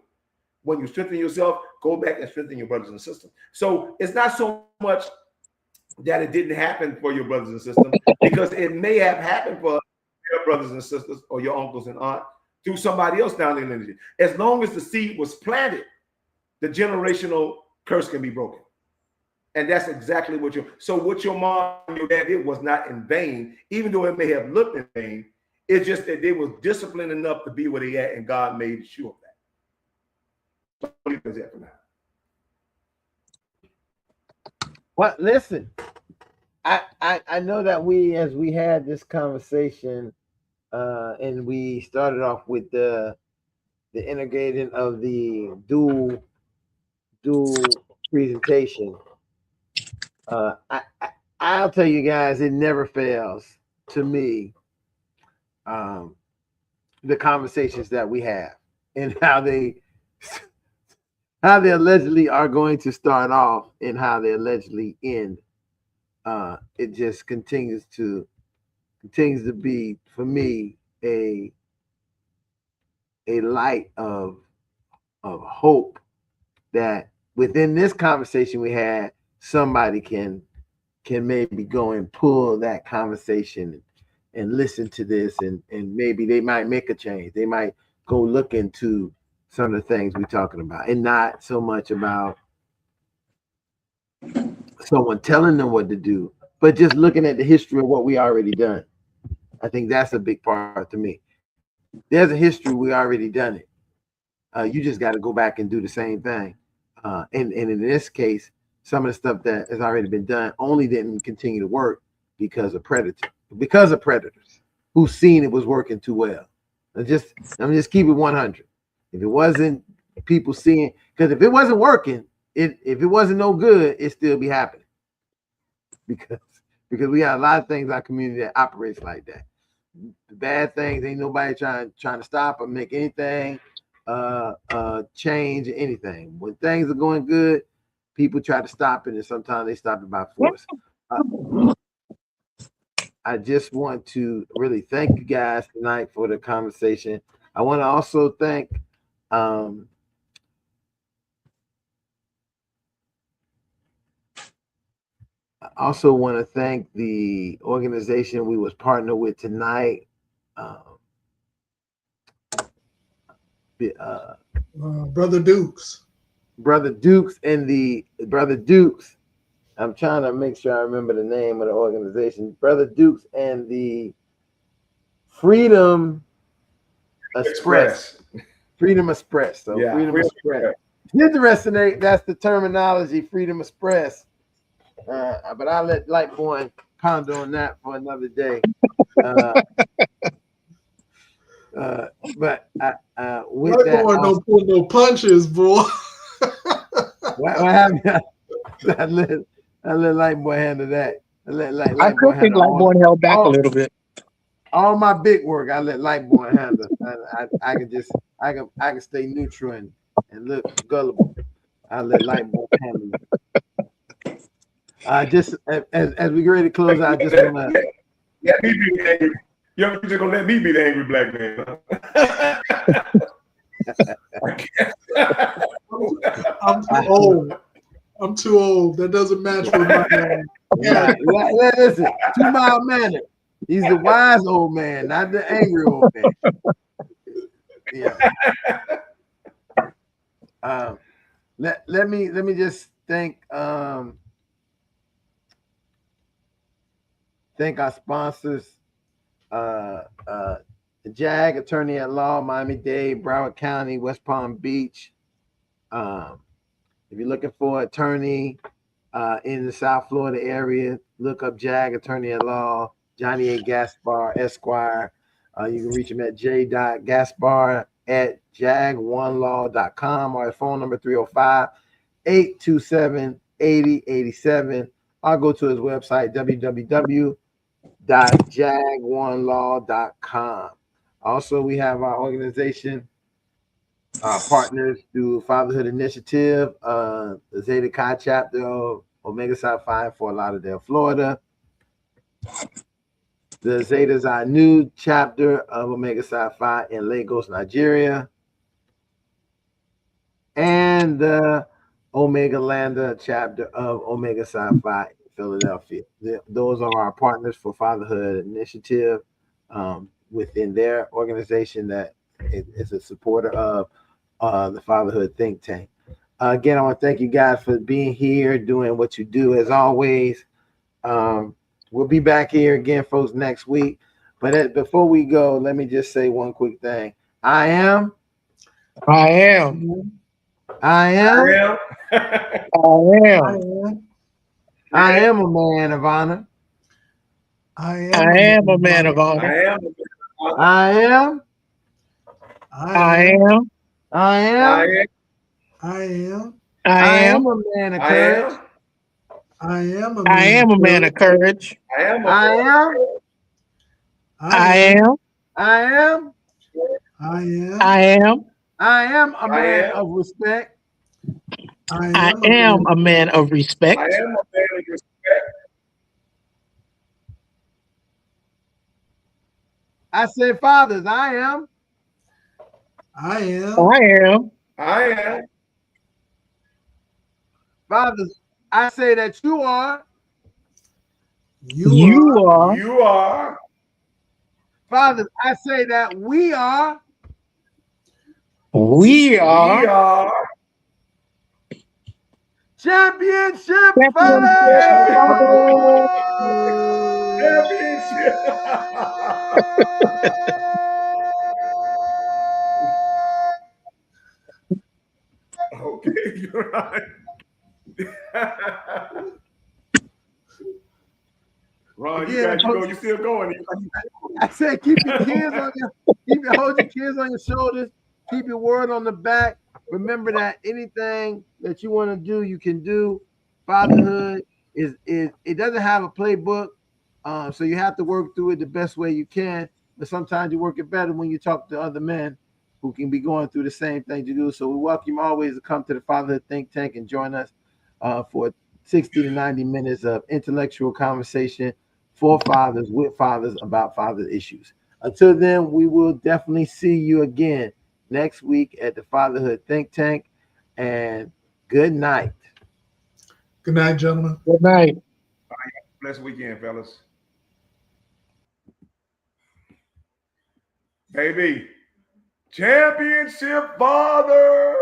When you strengthen yourself, go back and strengthen your brothers and sisters. So it's not so much that it didn't happen for your brothers and sisters, because it may have happened for your brothers and sisters or your uncles and aunts through somebody else down in the lineage. As long as the seed was planted, the generational curse can be broken. And that's exactly what what your mom and your dad did was not in vain, even though it may have looked in vain. It's just that they were disciplined enough to be where they at, and God made sure of that. So leave that for now. Well, listen, I know that as we had this conversation, and we started off with the integrating of the dual presentation. I'll tell you guys, it never fails to me. The conversations that we have and how they allegedly are going to start off and how they allegedly end. It just continues to be, for me, a light of hope that within this conversation we had, somebody can maybe go and pull that conversation and listen to this, and maybe they might make a change. They might go look into some of the things we're talking about, and not so much about someone telling them what to do, but just looking at the history of what we already done. I think that's a big part to me. There's a history, we already done it. You just got to go back and do the same thing. And in this case, some of the stuff that has already been done only didn't continue to work because of predators who've seen it was working too well. I'm just keep it 100. If it wasn't people seeing, because if it wasn't working, if it wasn't no good, it'd still be happening. Because we got a lot of things in our community that operates like that. The bad things, ain't nobody trying to stop or make anything change or anything. When things are going good, people try to stop it, and sometimes they stop it by force. I just want to really thank you guys tonight for the conversation. I want to also thank the organization we was partnered with tonight. Brother Dukes. Brother Dukes. I'm trying to make sure I remember the name of the organization. Brother Dukes and the Freedom Express. Freedom Express. So yeah, Freedom Express. Interesting. That's the terminology, Freedom Express. But I'll let Lightborn ponder on that for another day. But with Lightborn don't pull no punches, boy. what happened? I let Lightborn handle that. I could think Lightborn held back a little bit. All my big work, I let Lightborn handle. I can stay neutral and look gullible. I let Lightborn handle it. Just as we get ready to close out, I just want to let me be the angry. You're just gonna let me be the angry black man. I'm too old. I'm too old. That doesn't match with my man. Yeah. Listen, 2 Mile Manor. He's the wise old man, not the angry old man. Yeah. Let me just thank our sponsors. JAG, attorney at law, Miami-Dade, Broward County, West Palm Beach. If you're looking for an attorney in the South Florida area, look up JAG, attorney at law, Johnny A. Gaspar, Esquire. You can reach him at j.gaspar@jag1law.com or his phone number 305-827-8087. I'll go to his website, www.jag1law.com. Also, we have our organization partners through Fatherhood Initiative, the Zeta Chi chapter of Omega Psi Phi in Fort Lauderdale, Florida. The Zeta's our new chapter of Omega Psi Phi in Lagos, Nigeria. And the Omega Lambda chapter of Omega Psi Phi in Philadelphia. Those are our partners for Fatherhood Initiative within their organization that is a supporter of the Fatherhood Think Tank. Again, I want to thank you guys for being here, doing what you do as always. We'll be back here again, folks, next week. But before we go, let me just say one quick thing. I am a man of honor. I am a man of honor. I am a man of courage. I am a man of courage. I am a man of respect. I am a man of respect. I said, fathers, I am. Fathers, I say that you are. You are. Fathers, I say that we are. Championship fathers. Okay, you're right. Ron, you got you go. You still going? I said, hold your kids on your shoulders. Keep your word on the back. Remember that anything that you want to do, you can do. Fatherhood is it doesn't have a playbook, so you have to work through it the best way you can. But sometimes you work it better when you talk to other men who can be going through the same thing you do. So we welcome you always to come to the Fatherhood Think Tank and join us for 60 to 90 minutes of intellectual conversation for fathers with fathers about father issues. Until then, we will definitely see you again next week at the Fatherhood Think Tank. And good night. Good night, gentlemen. Good night. Blessed weekend, fellas. Baby, championship father.